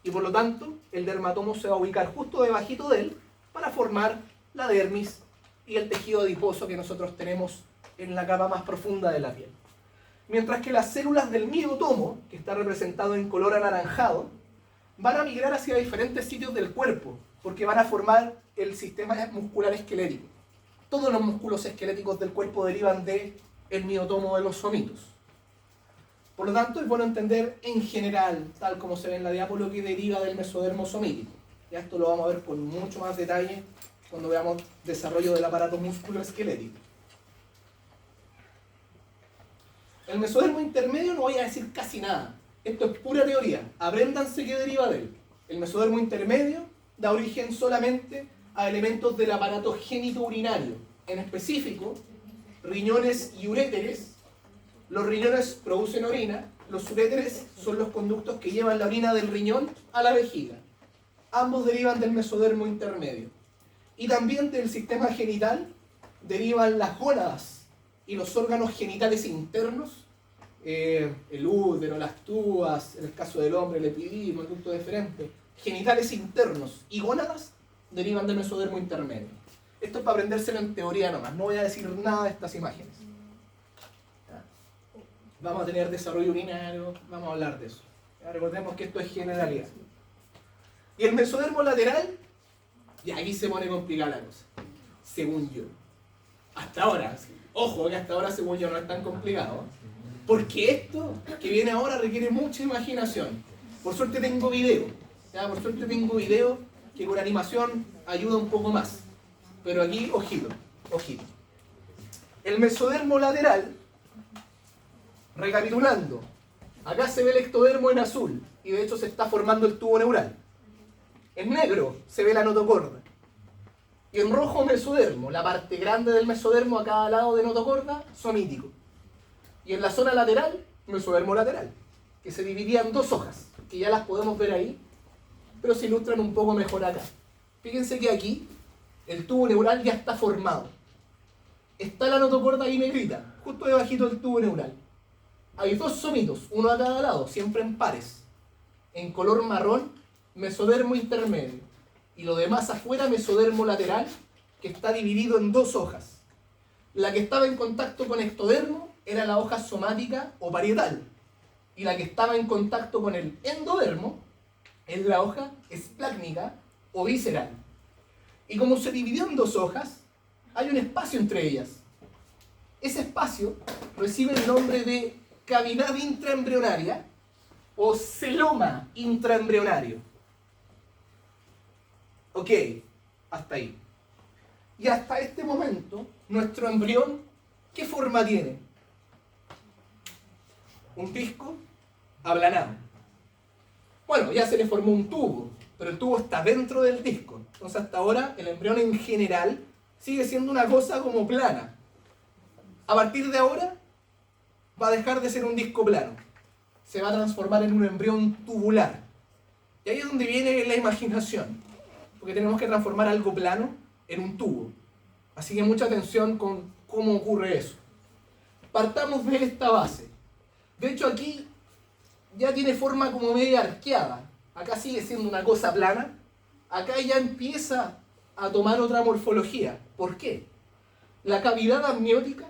y por lo tanto, el dermatomo se va a ubicar justo debajito de él para formar la dermis y el tejido adiposo que nosotros tenemos en la capa más profunda de la piel. Mientras que las células del miotomo, que está representado en color anaranjado, van a migrar hacia diferentes sitios del cuerpo, porque van a formar el sistema muscular esquelético. Todos los músculos esqueléticos del cuerpo derivan del miotomo de los somitos. Por lo tanto, es bueno entender en general, tal como se ve en la diapo, lo que deriva del mesodermo somítico. Ya esto lo vamos a ver con mucho más detalle cuando veamos desarrollo del aparato musculoesquelético. El mesodermo intermedio no voy a decir casi nada. Esto es pura teoría. Apréndanse qué deriva de él. El mesodermo intermedio da origen solamente a elementos del aparato genitourinario. En específico, riñones y uréteres. Los riñones producen orina. Los uréteres son los conductos que llevan la orina del riñón a la vejiga. Ambos derivan del mesodermo intermedio. Y también del sistema genital derivan las gónadas y los órganos genitales internos, el útero, las túas, en el caso del hombre, el epidídimo, el ducto deferente, genitales internos y gónadas derivan del mesodermo intermedio. Esto es para aprendérselo en teoría nomás, no voy a decir nada de estas imágenes. Vamos a tener desarrollo urinario, vamos a hablar de eso. Recordemos que esto es generalidad. Y el mesodermo lateral, y aquí se pone complicada la cosa, según yo. Hasta ahora, ojo que hasta ahora según yo no es tan complicado, porque esto que viene ahora requiere mucha imaginación. Por suerte tengo video, que con animación ayuda un poco más. Pero aquí, ojito. El mesodermo lateral, recapitulando, acá se ve el ectodermo en azul, y de hecho se está formando el tubo neural. En negro se ve la notocorda. Y en rojo mesodermo, la parte grande del mesodermo a cada lado de notocorda, somítico. Y en la zona lateral, mesodermo lateral, que se dividía en dos hojas, que ya las podemos ver ahí, pero se ilustran un poco mejor acá. Fíjense que aquí el tubo neural ya está formado. Está la notocorda ahí negrita, justo debajito del tubo neural. Hay dos somitos, uno a cada lado, siempre en pares. En color marrón, mesodermo intermedio. Y lo demás afuera, mesodermo lateral, que está dividido en dos hojas. La que estaba en contacto con ectodermo era la hoja somática o parietal. Y la que estaba en contacto con el endodermo es la hoja esplácnica o visceral. Y como se dividió en dos hojas, hay un espacio entre ellas. ese espacio recibe el nombre de cavidad intraembrionaria o celoma intraembrionario. Ok, hasta ahí. Y hasta este momento, nuestro embrión, ¿qué forma tiene? Un disco aplanado. Bueno, ya se le formó un tubo, pero el tubo está dentro del disco. Entonces hasta ahora el embrión en general sigue siendo una cosa como plana. A partir de ahora va a dejar de ser un disco plano. Se va a transformar en un embrión tubular. Y ahí es donde viene la imaginación. Porque tenemos que transformar algo plano en un tubo. Así que mucha atención con cómo ocurre eso. Partamos de esta base. De hecho aquí ya tiene forma como media arqueada. Acá sigue siendo una cosa plana. Acá ya empieza a tomar otra morfología. ¿Por qué? La cavidad amniótica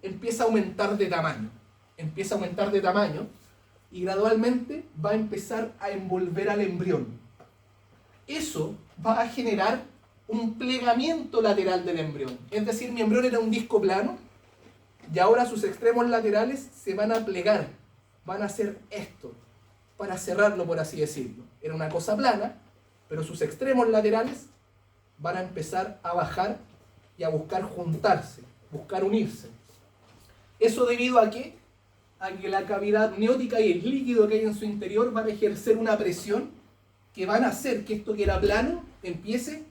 empieza a aumentar de tamaño. Empieza a aumentar de tamaño y gradualmente va a empezar a envolver al embrión. Eso va a generar un plegamiento lateral del embrión. Es decir, mi embrión era un disco plano y ahora sus extremos laterales se van a plegar. Van a hacer esto, para cerrarlo, por así decirlo. Era una cosa plana, pero sus extremos laterales van a empezar a bajar y a buscar juntarse, buscar unirse. ¿Eso debido a qué? A que la cavidad amniótica y el líquido que hay en su interior van a ejercer una presión que van a hacer que esto que era plano empiece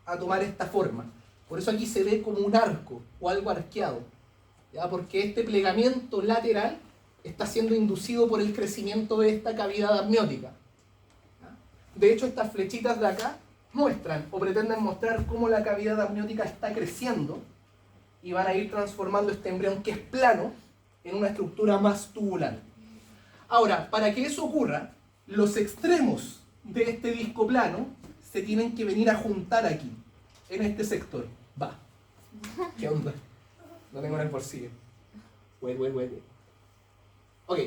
a tomar esta forma. Por eso aquí se ve como un arco o algo arqueado, ¿ya? Porque este plegamiento lateral está siendo inducido por el crecimiento de esta cavidad amniótica. ¿Ya? De hecho, estas flechitas de acá muestran o pretenden mostrar cómo la cavidad amniótica está creciendo y van a ir transformando este embrión que es plano en una estructura más tubular. Ahora, para que eso ocurra, los extremos de este disco plano se tienen que venir a juntar aquí, en este sector. Va. ¿Qué onda? Lo tengo en el bolsillo. Wait. Ok.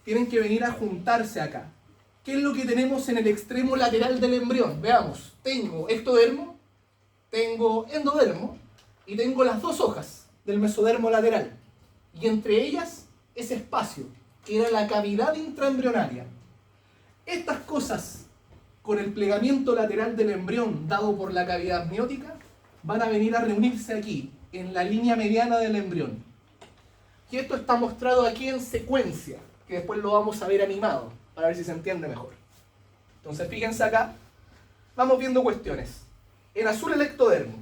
Tienen que venir a juntarse acá. ¿Qué es lo que tenemos en el extremo lateral del embrión? Veamos. Tengo ectodermo, tengo endodermo y tengo las dos hojas del mesodermo lateral. Y entre ellas, ese espacio, que era la cavidad intraembrionaria. Estas cosas, con el plegamiento lateral del embrión dado por la cavidad amniótica, van a venir a reunirse aquí, en la línea mediana del embrión. Y esto está mostrado aquí en secuencia, que después lo vamos a ver animado, para ver si se entiende mejor. Entonces, fíjense acá, vamos viendo cuestiones. En azul el ectodermo.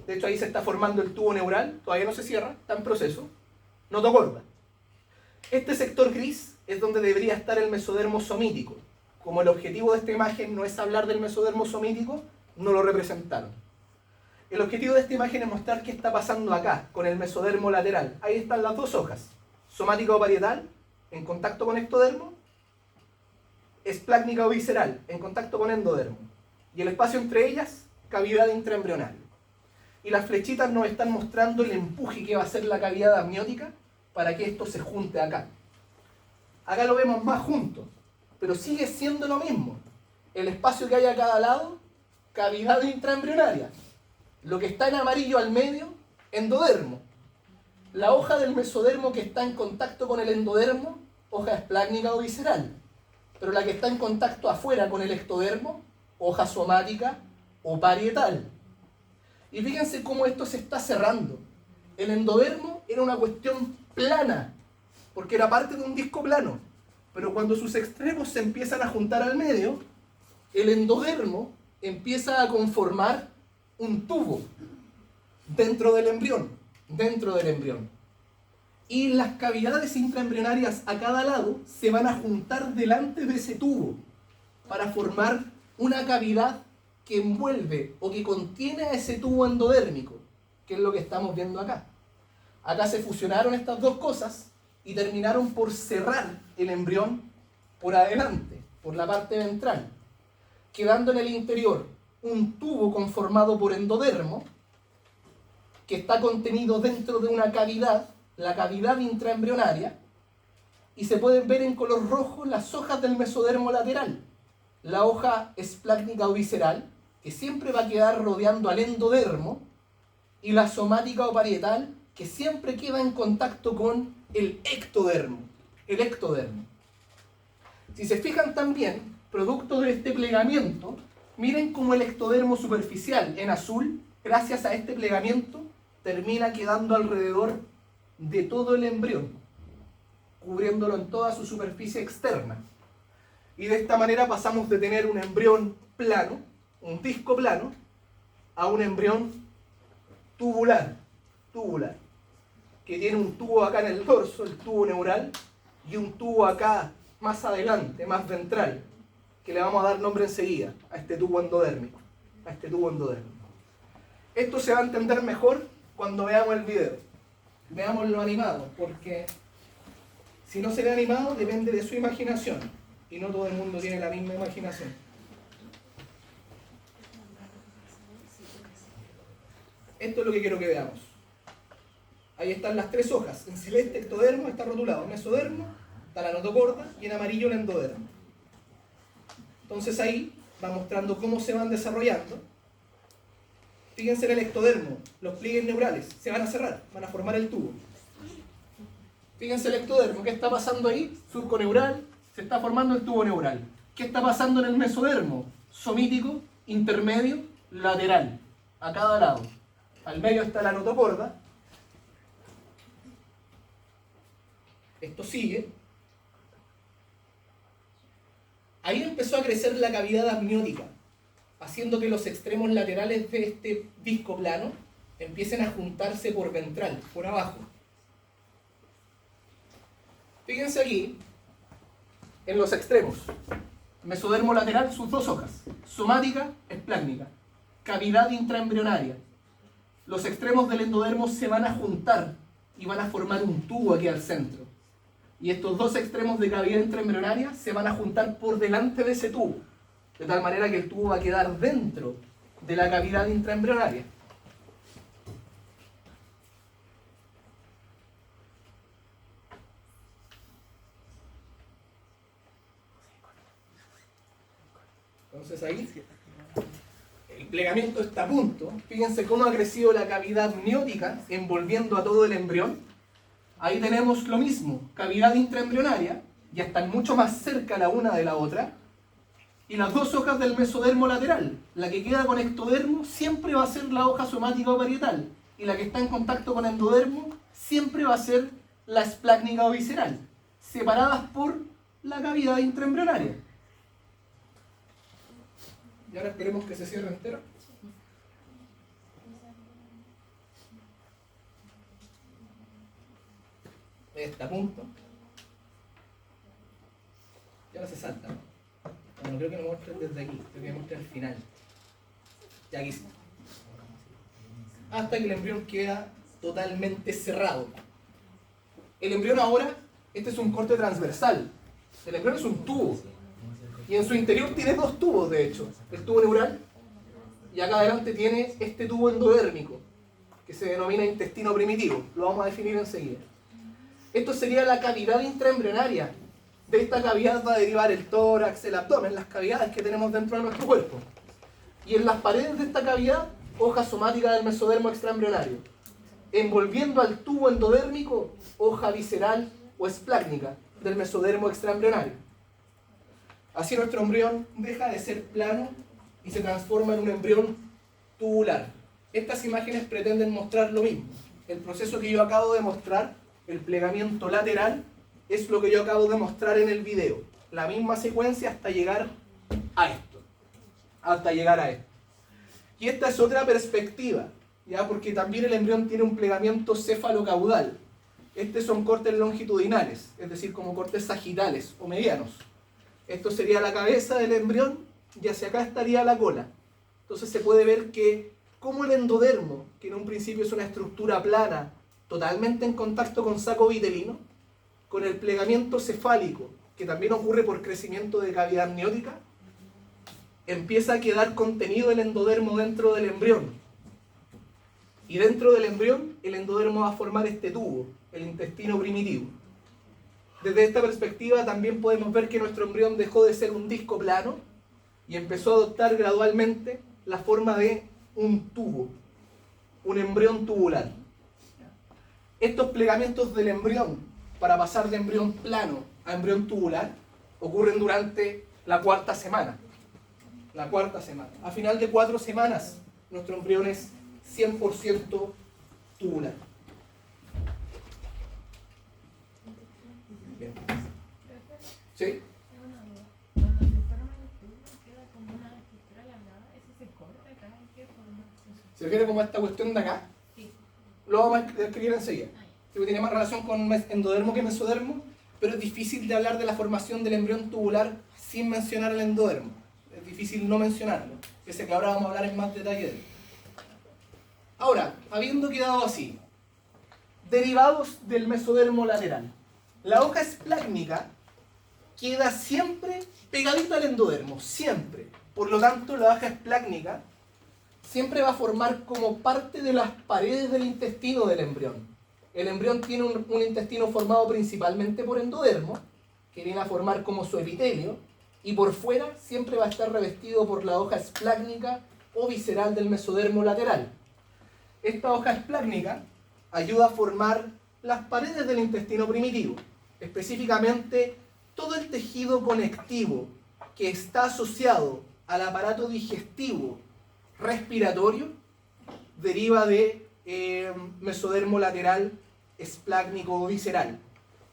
De hecho, ahí se está formando el tubo neural, todavía no se cierra, está en proceso. Nota gorda. Este sector gris es donde debería estar el mesodermo somítico. Como el objetivo de esta imagen no es hablar del mesodermo somítico, no lo representaron. El objetivo de esta imagen es mostrar qué está pasando acá, con el mesodermo lateral. Ahí están las dos hojas. Somática o parietal, en contacto con ectodermo. Esplácnica o visceral, en contacto con endodermo. Y el espacio entre ellas, cavidad intraembrionaria. Y las flechitas nos están mostrando el empuje que va a hacer la cavidad amniótica para que esto se junte acá. Acá lo vemos más junto, pero sigue siendo lo mismo. El espacio que hay a cada lado, cavidad intraembrionaria. Lo que está en amarillo al medio, endodermo. La hoja del mesodermo que está en contacto con el endodermo, hoja esplácnica o visceral. Pero la que está en contacto afuera con el ectodermo, hoja somática o parietal. Y fíjense cómo esto se está cerrando. El endodermo era una cuestión plana, porque era parte de un disco plano. Pero cuando sus extremos se empiezan a juntar al medio, el endodermo empieza a conformar un tubo dentro del embrión. Y las cavidades intraembrionarias a cada lado se van a juntar delante de ese tubo para formar una cavidad que envuelve o que contiene a ese tubo endodérmico, que es lo que estamos viendo acá. Acá se fusionaron estas dos cosas y terminaron por cerrar el embrión por adelante, por la parte ventral, quedando en el interior un tubo conformado por endodermo que está contenido dentro de una cavidad, la cavidad intraembrionaria, y se pueden ver en color rojo las hojas del mesodermo lateral. La hoja esplácnica o visceral, que siempre va a quedar rodeando al endodermo, y la somática o parietal, que siempre queda en contacto con el ectodermo. El ectodermo. Si se fijan también, producto de este plegamiento, miren cómo el ectodermo superficial en azul, gracias a este plegamiento, termina quedando alrededor de todo el embrión, cubriéndolo en toda su superficie externa. Y de esta manera pasamos de tener un embrión plano, un disco plano, a un embrión tubular, que tiene un tubo acá en el dorso, el tubo neural, y un tubo acá más adelante, más ventral, que le vamos a dar nombre enseguida a este tubo endodérmico, Esto se va a entender mejor cuando veamos el video. Veámoslo animado, porque si no se ve animado depende de su imaginación, y no todo el mundo tiene la misma imaginación. Esto es lo que quiero que veamos. Ahí están las tres hojas. En celeste ectodermo está rotulado, mesodermo, está la notocorda, y en amarillo el endodermo. Entonces ahí va mostrando cómo se van desarrollando. Fíjense en el ectodermo, los pliegues neurales se van a cerrar, van a formar el tubo. Fíjense el ectodermo, ¿qué está pasando ahí? Surco neural, se está formando el tubo neural. ¿Qué está pasando en el mesodermo? Somítico, intermedio, lateral, a cada lado. Al medio está la notocorda. Esto sigue. Ahí empezó a crecer la cavidad amniótica, haciendo que los extremos laterales de este disco plano empiecen a juntarse por ventral, por abajo. Fíjense aquí, en los extremos. Mesodermo lateral, sus dos hojas. Somática, esplácnica. Cavidad intraembrionaria. Los extremos del endodermo se van a juntar y van a formar un tubo aquí al centro. Y estos dos extremos de cavidad intraembrionaria se van a juntar por delante de ese tubo, de tal manera que el tubo va a quedar dentro de la cavidad intraembrionaria. Entonces ahí el plegamiento está a punto. Fíjense cómo ha crecido la cavidad amniótica envolviendo a todo el embrión. Ahí tenemos lo mismo, cavidad intraembrionaria, ya están mucho más cerca la una de la otra. Y las dos hojas del mesodermo lateral, la que queda con ectodermo siempre va a ser la hoja somática o parietal, y la que está en contacto con endodermo siempre va a ser la esplácnica o visceral, separadas por la cavidad intraembrionaria. Y ahora esperemos que se cierre entero. Está a punto. Y ahora se salta, ¿no? Bueno, creo que lo muestran desde aquí, creo que lo muestran al final. Ya aquí sí. Hasta que el embrión queda totalmente cerrado. El embrión ahora, este es un corte transversal. El embrión es un tubo. Y en su interior tiene dos tubos, de hecho. El tubo neural, y acá adelante tiene este tubo endodérmico, que se denomina intestino primitivo. Lo vamos a definir enseguida. Esto sería la cavidad intraembrionaria. De esta cavidad va a derivar el tórax, el abdomen, las cavidades que tenemos dentro de nuestro cuerpo. Y en las paredes de esta cavidad, hoja somática del mesodermo extraembrionario. Envolviendo al tubo endodérmico, hoja visceral o esplácnica del mesodermo extraembrionario. Así nuestro embrión deja de ser plano y se transforma en un embrión tubular. Estas imágenes pretenden mostrar lo mismo. El proceso que yo acabo de mostrar, el plegamiento lateral, es lo que yo acabo de mostrar en el video. La misma secuencia hasta llegar a esto. Y esta es otra perspectiva, ¿ya? Porque también el embrión tiene un plegamiento cefalocaudal. Estos son cortes longitudinales, es decir, como cortes sagitales o medianos. Esto sería la cabeza del embrión y hacia acá estaría la cola. Entonces se puede ver que como el endodermo, que en un principio es una estructura plana, totalmente en contacto con saco vitelino, con el plegamiento cefálico, que también ocurre por crecimiento de cavidad amniótica, empieza a quedar contenido el endodermo dentro del embrión. Y dentro del embrión, el endodermo va a formar este tubo, el intestino primitivo. Desde esta perspectiva también podemos ver que nuestro embrión dejó de ser un disco plano y empezó a adoptar gradualmente la forma de un tubo, un embrión tubular. Estos plegamientos del embrión, para pasar de embrión plano a embrión tubular, ocurren durante la cuarta semana. La cuarta semana. A final de 4 semanas, nuestro embrión es 100% tubular. Bien. ¿Sí? ¿Se refiere como a esta cuestión de acá? Sí. Lo vamos a describir enseguida. Tiene más relación con endodermo que mesodermo, pero es difícil de hablar de la formación del embrión tubular sin mencionar el endodermo. Es difícil no mencionarlo, pese a que ahora vamos a hablar en más detalle de él. Ahora, habiendo quedado así, derivados del mesodermo lateral. La hoja esplácnica queda siempre pegadita al endodermo, siempre. Por lo tanto, la hoja esplácnica siempre va a formar como parte de las paredes del intestino del embrión. El embrión tiene un intestino formado principalmente por endodermo, que viene a formar como su epitelio, y por fuera siempre va a estar revestido por la hoja esplácnica o visceral del mesodermo lateral. Esta hoja esplácnica ayuda a formar las paredes del intestino primitivo, específicamente todo el tejido conectivo que está asociado al aparato digestivo respiratorio deriva de mesodermo lateral esplácnico o visceral,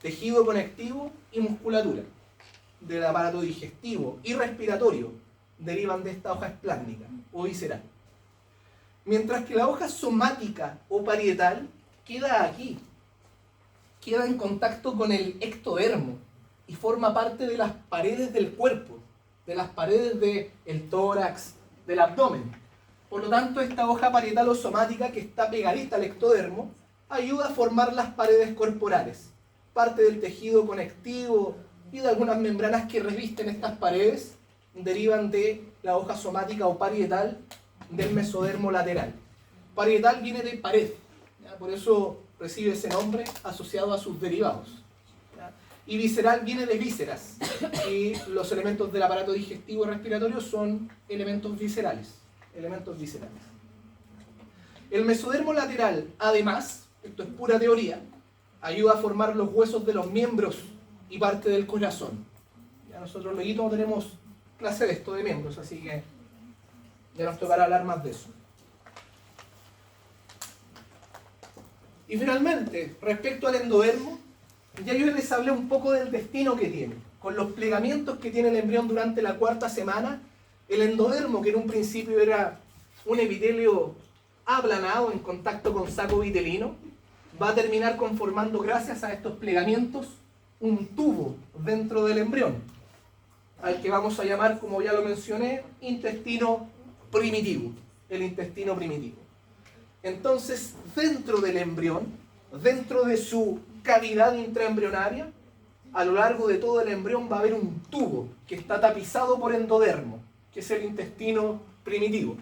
tejido conectivo y musculatura del aparato digestivo y respiratorio derivan de esta hoja esplácnica o visceral. Mientras que la hoja somática o parietal queda aquí, queda en contacto con el ectodermo y forma parte de las paredes del cuerpo, de las paredes del tórax, del abdomen. Por lo tanto, esta hoja parietal o somática que está pegadita al ectodermo ayuda a formar las paredes corporales, parte del tejido conectivo y de algunas membranas que revisten estas paredes derivan de la hoja somática o parietal del mesodermo lateral. Parietal viene de pared, ¿ya? Por eso recibe ese nombre asociado a sus derivados. ¿Ya? Y visceral viene de vísceras, y los elementos del aparato digestivo y respiratorio son elementos viscerales. El mesodermo lateral, además, esto es pura teoría, ayuda a formar los huesos de los miembros y parte del corazón. Ya nosotros luego no tenemos clase de esto de miembros, así que ya nos tocará hablar más de eso. Y finalmente, respecto al endodermo, ya yo les hablé un poco del destino que tiene. Con los plegamientos que tiene el embrión durante la cuarta semana, el endodermo, que en un principio era un epitelio aplanado en contacto con saco vitelino, va a terminar conformando, gracias a estos plegamientos, un tubo dentro del embrión, al que vamos a llamar, como ya lo mencioné, intestino primitivo, el intestino primitivo. Entonces, dentro del embrión, dentro de su cavidad intraembrionaria, a lo largo de todo el embrión va a haber un tubo que está tapizado por endodermo, que es el intestino primitivo.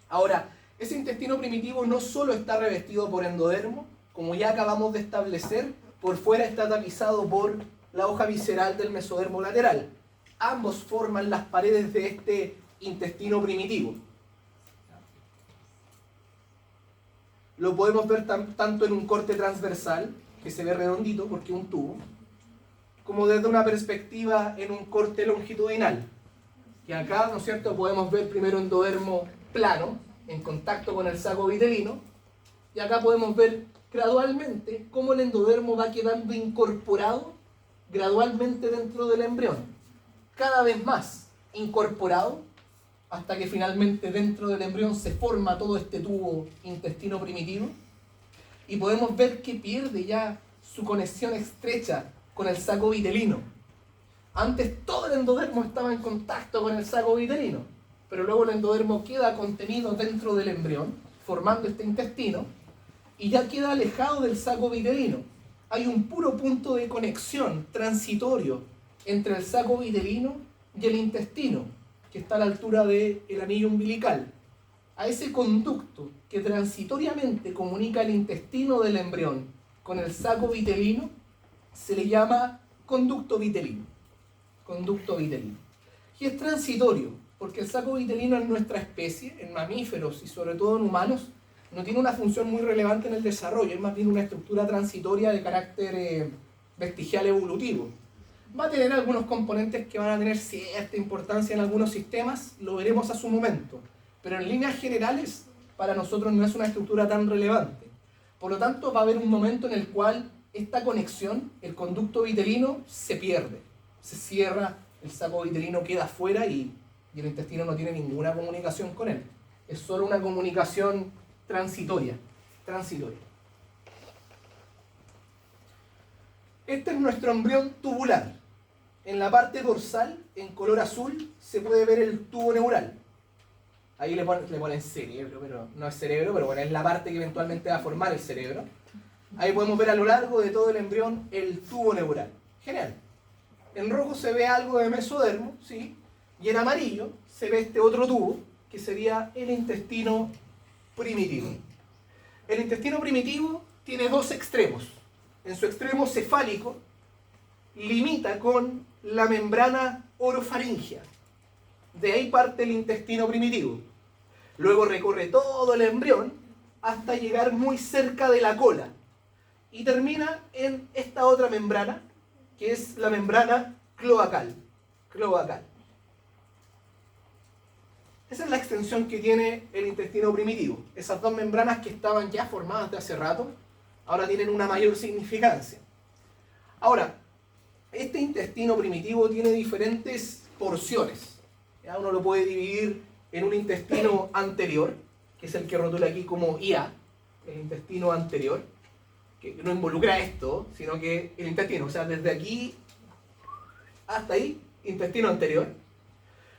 Ahora, ese intestino primitivo no solo está revestido por endodermo, como ya acabamos de establecer, por fuera está tapizado por la hoja visceral del mesodermo lateral. Ambos forman las paredes de este intestino primitivo. Lo podemos ver tanto en un corte transversal, que se ve redondito porque es un tubo, como desde una perspectiva en un corte longitudinal. Que acá, ¿no es cierto?, podemos ver primero endodermo plano, en contacto con el saco vitelino, y acá podemos ver gradualmente cómo el endodermo va quedando incorporado gradualmente dentro del embrión, cada vez más incorporado, hasta que finalmente dentro del embrión se forma todo este tubo intestino primitivo, y podemos ver que pierde ya su conexión estrecha con el saco vitelino. Antes todo el endodermo estaba en contacto con el saco vitelino, pero luego el endodermo queda contenido dentro del embrión, formando este intestino, y ya queda alejado del saco vitelino. Hay un puro punto de conexión transitorio entre el saco vitelino y el intestino, que está a la altura del anillo umbilical. A ese conducto que transitoriamente comunica el intestino del embrión con el saco vitelino se le llama conducto vitelino. Conducto vitelino. Y es transitorio, porque el saco vitelino en nuestra especie, en mamíferos y sobre todo en humanos, no tiene una función muy relevante en el desarrollo, es más bien una estructura transitoria de carácter vestigial evolutivo. Va a tener algunos componentes que van a tener cierta importancia en algunos sistemas, lo veremos a su momento, pero en líneas generales para nosotros no es una estructura tan relevante. Por lo tanto, va a haber un momento en el cual esta conexión, el conducto vitelino, se pierde, se cierra, el saco vitelino queda afuera y el intestino no tiene ninguna comunicación con él. Es solo una comunicación transitoria. Este es nuestro embrión tubular. En la parte dorsal, en color azul, se puede ver el tubo neural. Ahí le ponen cerebro, pero no es cerebro, pero bueno, es la parte que eventualmente va a formar el cerebro. Ahí podemos ver a lo largo de todo el embrión el tubo neural. Genial. En rojo se ve algo de mesodermo, ¿sí? Y en amarillo se ve este otro tubo, que sería el intestino primitivo. El intestino primitivo tiene dos extremos. En su extremo cefálico limita con la membrana orofaringea. De ahí parte el intestino primitivo. Luego recorre todo el embrión hasta llegar muy cerca de la cola. Y termina en esta otra membrana, que es la membrana cloacal. Esa es la extensión que tiene el intestino primitivo. Esas dos membranas que estaban ya formadas de hace rato, ahora tienen una mayor significancia. Ahora, este intestino primitivo tiene diferentes porciones. ¿Ya? Uno lo puede dividir en un intestino anterior, que es el que rotula aquí como IA, el intestino anterior, que no involucra esto, sino que el intestino, o sea, desde aquí hasta ahí, intestino anterior.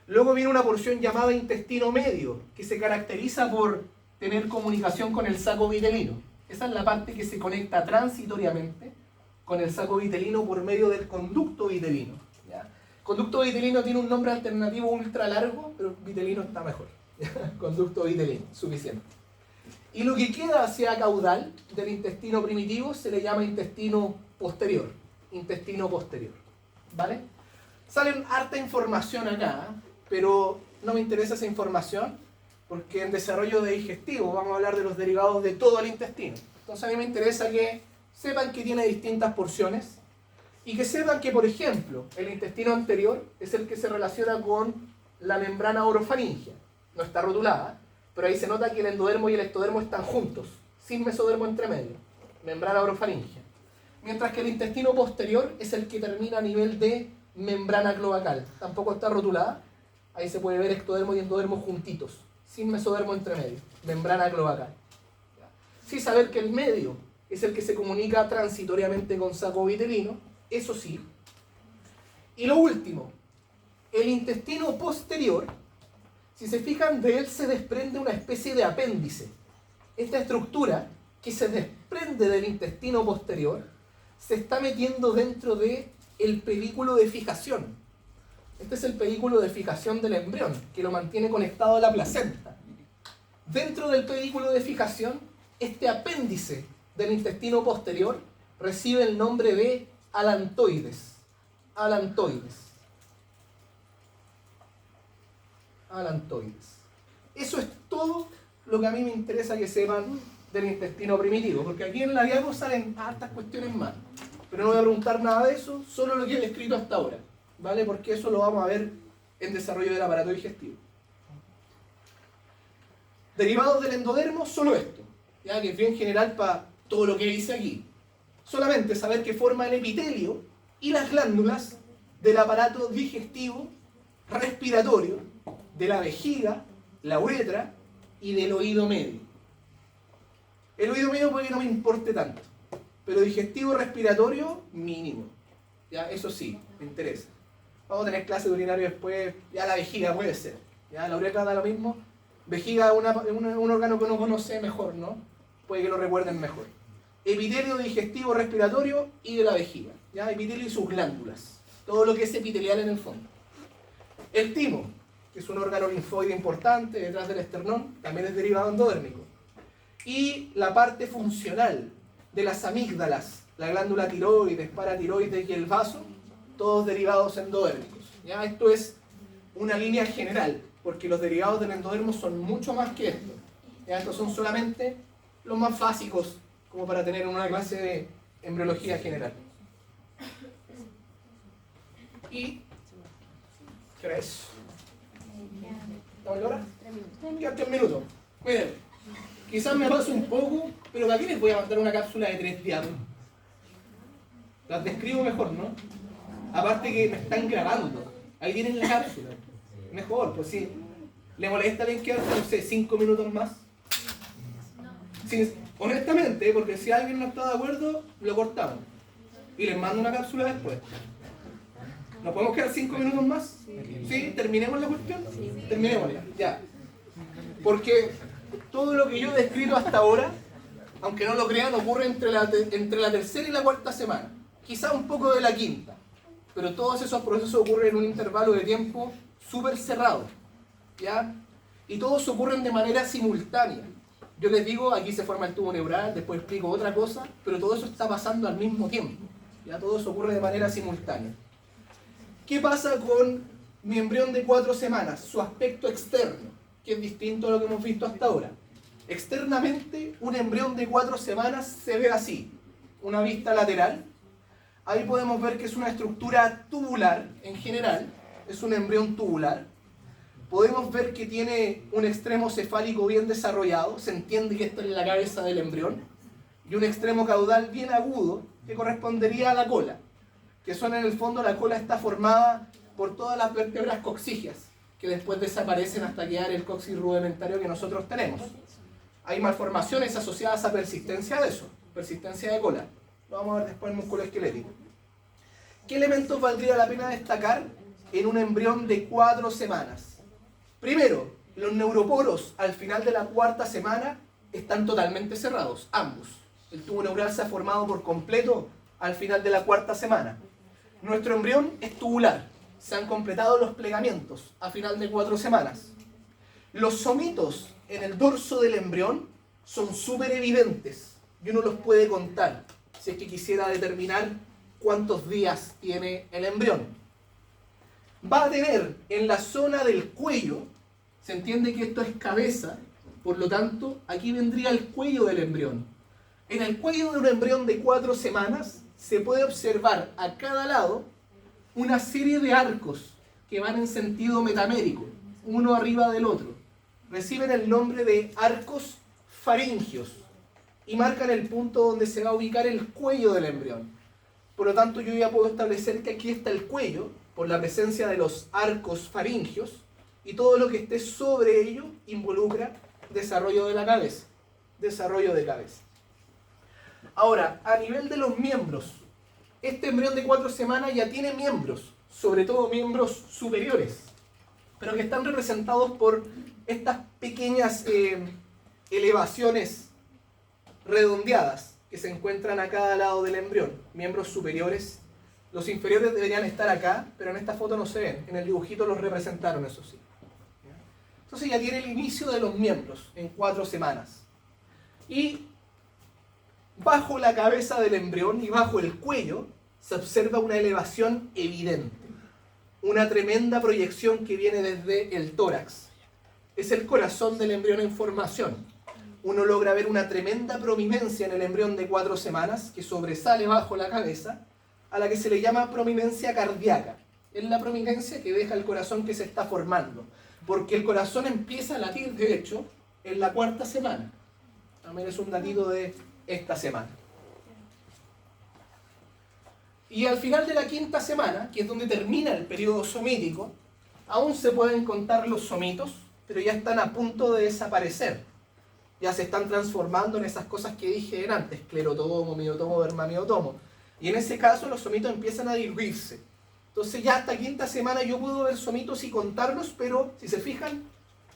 Luego viene una porción llamada intestino medio, que se caracteriza por tener comunicación con el saco vitelino. Esa es la parte que se conecta transitoriamente con el saco vitelino por medio del conducto vitelino. ¿Ya? Conducto vitelino tiene un nombre alternativo ultra largo, pero vitelino está mejor. Conducto vitelino, suficiente. Y lo que queda hacia caudal del intestino primitivo se le llama intestino posterior. ¿Vale? Sale harta información acá, pero no me interesa esa información porque en desarrollo de digestivo vamos a hablar de los derivados de todo el intestino. Entonces a mí me interesa que sepan que tiene distintas porciones y que sepan que, por ejemplo, el intestino anterior es el que se relaciona con la membrana orofaringea. No está rotulada, pero ahí se nota que el endodermo y el ectodermo están juntos, sin mesodermo entre medio, membrana orofaringea. Mientras que el intestino posterior es el que termina a nivel de membrana cloacal. Tampoco está rotulada, ahí se puede ver ectodermo y endodermo juntitos, sin mesodermo entre medio, membrana cloacal. Sí saber que el medio es el que se comunica transitoriamente con saco vitelino, eso sí. Y lo último, el intestino posterior, si se fijan, de él se desprende una especie de apéndice. Esta estructura que se desprende del intestino posterior se está metiendo dentro del pedículo de fijación. Este es el pedículo de fijación del embrión, que lo mantiene conectado a la placenta. Dentro del pedículo de fijación, este apéndice del intestino posterior recibe el nombre de alantoides. Eso es todo lo que a mí me interesa que sepan del intestino primitivo, porque aquí en la diapo salen hartas cuestiones más, pero no voy a preguntar nada de eso, solo lo que he descrito hasta ahora, ¿vale? Porque eso lo vamos a ver en desarrollo del aparato digestivo. Derivados del endodermo, solo esto, ya que es bien general para todo lo que dice aquí. Solamente saber que forma el epitelio y las glándulas del aparato digestivo, respiratorio, de la vejiga, la uretra y del oído medio. El oído medio puede que no me importe tanto, pero digestivo respiratorio, mínimo. Ya, eso sí, me interesa. Vamos a tener clase de urinario después, ya la vejiga puede ser. Ya la uretra da lo mismo. Vejiga es un órgano que uno conoce mejor, ¿no? Puede que lo recuerden mejor. Epitelio digestivo respiratorio y de la vejiga. ¿Ya? Epitelio y sus glándulas. Todo lo que es epitelial en el fondo. El timo, que es un órgano linfoide importante detrás del esternón, también es derivado endodérmico. Y la parte funcional de las amígdalas, la glándula tiroides, paratiroides y el vaso, todos derivados endodérmicos. ¿Ya? Esto es una línea general, porque los derivados del endodermo son mucho más que esto. Ya, estos son solamente los más básicos como para tener una clase de embriología general. ¿Y qué hora es? ¿Estamos en la hora? Quedan 3 minutos. Miren, quizás me paso un poco, pero ¿para qué les voy a mandar una cápsula de 3 diados? Las describo mejor, ¿no? Aparte que me están grabando. Ahí tienen la cápsula. Mejor, pues sí. ¿Le molesta alguien quedarse, no sé, 5 minutos más? Sí, honestamente, porque si alguien no está de acuerdo, lo cortamos. Y les mando una cápsula después. ¿Nos podemos quedar 5 minutos más? ¿Sí? ¿Terminemos la cuestión? Terminémosla, ya. Porque todo lo que yo he descrito hasta ahora, aunque no lo crean, ocurre entre la tercera y la cuarta semana. Quizá un poco de la quinta. Pero todos esos procesos ocurren en un intervalo de tiempo súper cerrado. ¿Ya? Y todos ocurren de manera simultánea. Yo les digo, aquí se forma el tubo neural, después explico otra cosa, pero todo eso está pasando al mismo tiempo. ¿Ya? Todo eso ocurre de manera simultánea. ¿Qué pasa con mi embrión de 4 semanas? Su aspecto externo, que es distinto a lo que hemos visto hasta ahora. Externamente, un embrión de 4 semanas se ve así. Una vista lateral. Ahí podemos ver que es una estructura tubular en general. Es un embrión tubular. Podemos ver que tiene un extremo cefálico bien desarrollado. Se entiende que esto es la cabeza del embrión. Y un extremo caudal bien agudo que correspondería a la cola. Que son en el fondo, la cola está formada por todas las vértebras coxígeas, que después desaparecen hasta quedar el coxis rudimentario que nosotros tenemos. Hay malformaciones asociadas a persistencia de eso, persistencia de cola. Lo vamos a ver después en el músculo esquelético. ¿Qué elementos valdría la pena destacar en un embrión de 4 semanas? Primero, los neuroporos al final de la 4ª semana están totalmente cerrados, ambos. El tubo neural se ha formado por completo al final de la 4ª semana. Nuestro embrión es tubular. Se han completado los plegamientos a final de 4 semanas. Los somitos en el dorso del embrión son súper evidentes y uno los puede contar si es que quisiera determinar cuántos días tiene el embrión. Va a tener en la zona del cuello, se entiende que esto es cabeza, por lo tanto, aquí vendría el cuello del embrión. En el cuello de un embrión de 4 semanas se puede observar a cada lado una serie de arcos que van en sentido metamérico, uno arriba del otro. Reciben el nombre de arcos faringios y marcan el punto donde se va a ubicar el cuello del embrión. Por lo tanto, yo ya puedo establecer que aquí está el cuello, por la presencia de los arcos faringios, y todo lo que esté sobre ello involucra desarrollo de la cabeza. Desarrollo de cabeza. Ahora, a nivel de los miembros, este embrión de 4 semanas ya tiene miembros, sobre todo miembros superiores, pero que están representados por estas pequeñas elevaciones redondeadas que se encuentran a cada lado del embrión, miembros superiores. Los inferiores deberían estar acá, pero en esta foto no se ven, en el dibujito los representaron, eso sí. Entonces ya tiene el inicio de los miembros en 4 semanas. Y bajo la cabeza del embrión y bajo el cuello se observa una elevación evidente, una tremenda proyección que viene desde el tórax. Es el corazón del embrión en formación. Uno logra ver una tremenda prominencia en el embrión de 4 semanas que sobresale bajo la cabeza, a la que se le llama prominencia cardíaca. Es la prominencia que deja el corazón que se está formando, porque el corazón empieza a latir, de hecho, en la 4ª semana. También es un datito de esta semana. Y al final de la 5ª semana, que es donde termina el periodo somítico, aún se pueden contar los somitos, pero ya están a punto de desaparecer. Ya se están transformando en esas cosas que dije antes, esclerotomo, miotomo, dermamiotomo. Y en ese caso los somitos empiezan a diluirse. Entonces ya hasta 5ª semana yo puedo ver somitos y contarlos, pero si se fijan,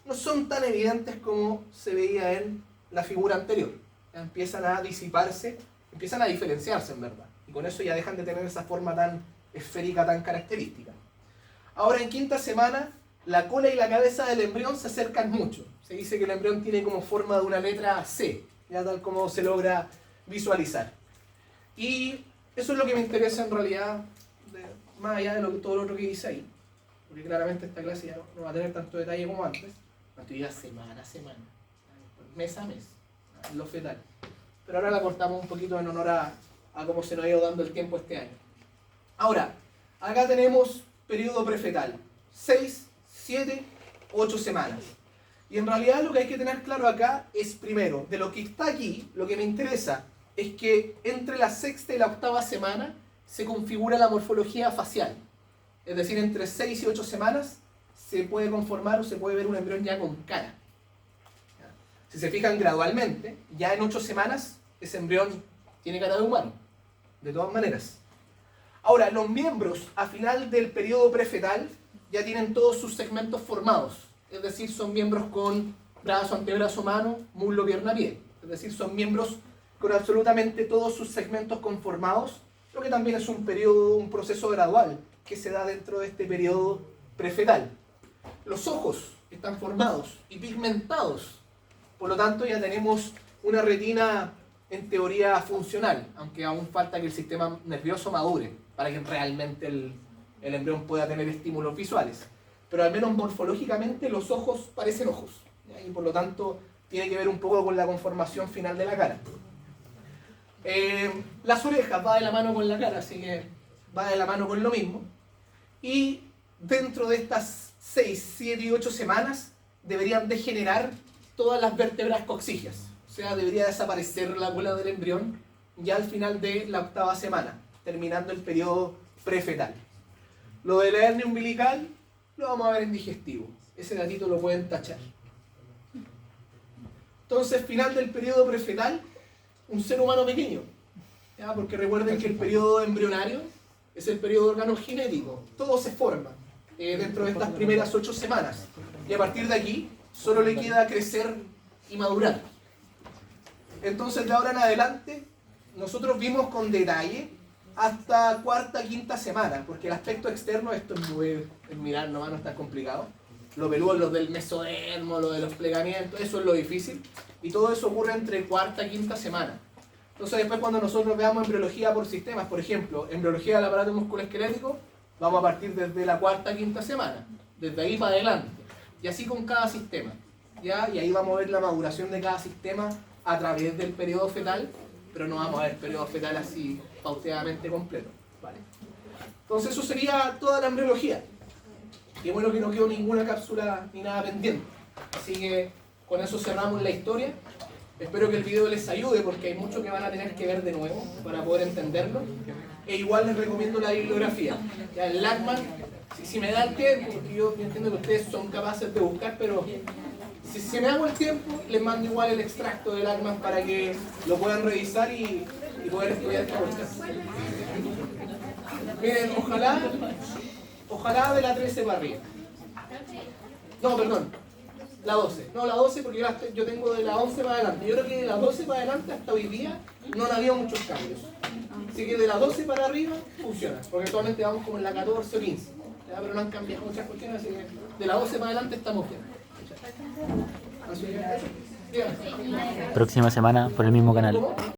no son tan evidentes como se veía en la figura anterior. Ya empiezan a disiparse, empiezan a diferenciarse en verdad. Y con eso ya dejan de tener esa forma tan esférica, tan característica. Ahora en 5ª semana, la cola y la cabeza del embrión se acercan mucho. Se dice que el embrión tiene como forma de una letra C, ya tal como se logra visualizar. Y eso es lo que me interesa en realidad, más allá de todo lo otro que dice ahí. Porque claramente esta clase ya no va a tener tanto detalle como antes. Esto ya semana a semana. mes a mes, en lo fetal. Pero ahora la cortamos un poquito en honor a cómo se nos ha ido dando el tiempo este año. Ahora, acá tenemos periodo prefetal, 6, 7, 8 semanas. Y en realidad lo que hay que tener claro acá es, primero, de lo que está aquí, lo que me interesa es que entre la sexta y la octava semana se configura la morfología facial. Es decir, entre 6 y 8 semanas se puede conformar o se puede ver un embrión ya con cara. Si se fijan gradualmente, ya en 8 semanas ese embrión tiene cara de humano, de todas maneras. Ahora, los miembros a final del periodo prefetal ya tienen todos sus segmentos formados. Es decir, son miembros con brazo, antebrazo, mano, muslo, pierna, pie. Es decir, son miembros con absolutamente todos sus segmentos conformados, lo que también es un proceso gradual que se da dentro de este periodo prefetal. Los ojos están formados y pigmentados, por lo tanto ya tenemos una retina en teoría funcional, aunque aún falta que el sistema nervioso madure para que realmente el embrión pueda tener estímulos visuales. Pero al menos morfológicamente los ojos parecen ojos, ¿ya? Y por lo tanto tiene que ver un poco con la conformación final de la cara. Las orejas va de la mano con la cara, así que va de la mano con lo mismo. Y dentro de estas 6, 7 y 8 semanas deberían degenerar todas las vértebras coxígeas. O sea, debería desaparecer la cola del embrión ya al final de la octava semana, terminando el periodo prefetal. Lo de la hernia umbilical lo vamos a ver en digestivo. Ese datito lo pueden tachar. Entonces, final del periodo prefetal, un ser humano pequeño. ¿Ya? Porque recuerden que el periodo embrionario es el periodo organogenético. Todo se forma dentro de estas primeras 8 semanas. Y a partir de aquí, solo le queda crecer y madurar. Entonces, de ahora en adelante, nosotros vimos con detalle hasta cuarta, quinta semana, porque el aspecto externo, esto es muy, mirar nomás, no es tan complicado. Lo peludo, lo del mesodermo, lo de los plegamientos, eso es lo difícil. Y todo eso ocurre entre cuarta y quinta semana. Entonces después cuando nosotros veamos embriología por sistemas, por ejemplo, embriología del aparato musculoesquelético, vamos a partir desde la cuarta, quinta semana, desde ahí para adelante. Y así con cada sistema, ¿ya? Y ahí vamos a ver la maduración de cada sistema a través del periodo fetal, pero no vamos a ver el periodo fetal así pauteadamente completo, ¿vale? Entonces eso sería toda la embriología. Qué bueno que no quedó ninguna cápsula ni nada pendiente. Así que con eso cerramos la historia. Espero que el video les ayude porque hay mucho que van a tener que ver de nuevo para poder entenderlo. E igual les recomiendo la bibliografía. Ya el Lachman, si me da el tiempo, porque yo entiendo que ustedes son capaces de buscar, pero si me hago el tiempo, les mando igual el extracto del Lachman para que lo puedan revisar y poder estudiar esta cuestión. Miren, ojalá de la 13 para arriba. No, perdón, la 12. No, la 12 porque yo tengo de la 11 para adelante. Yo creo que de la 12 para adelante hasta hoy día no han habido muchos cambios. Así que de la 12 para arriba funciona, porque actualmente vamos como en la 14 o 15. ¿Ya? Pero no han cambiado muchas cuestiones, así que de la 12 para adelante estamos bien. Así que, Próxima semana por el mismo canal.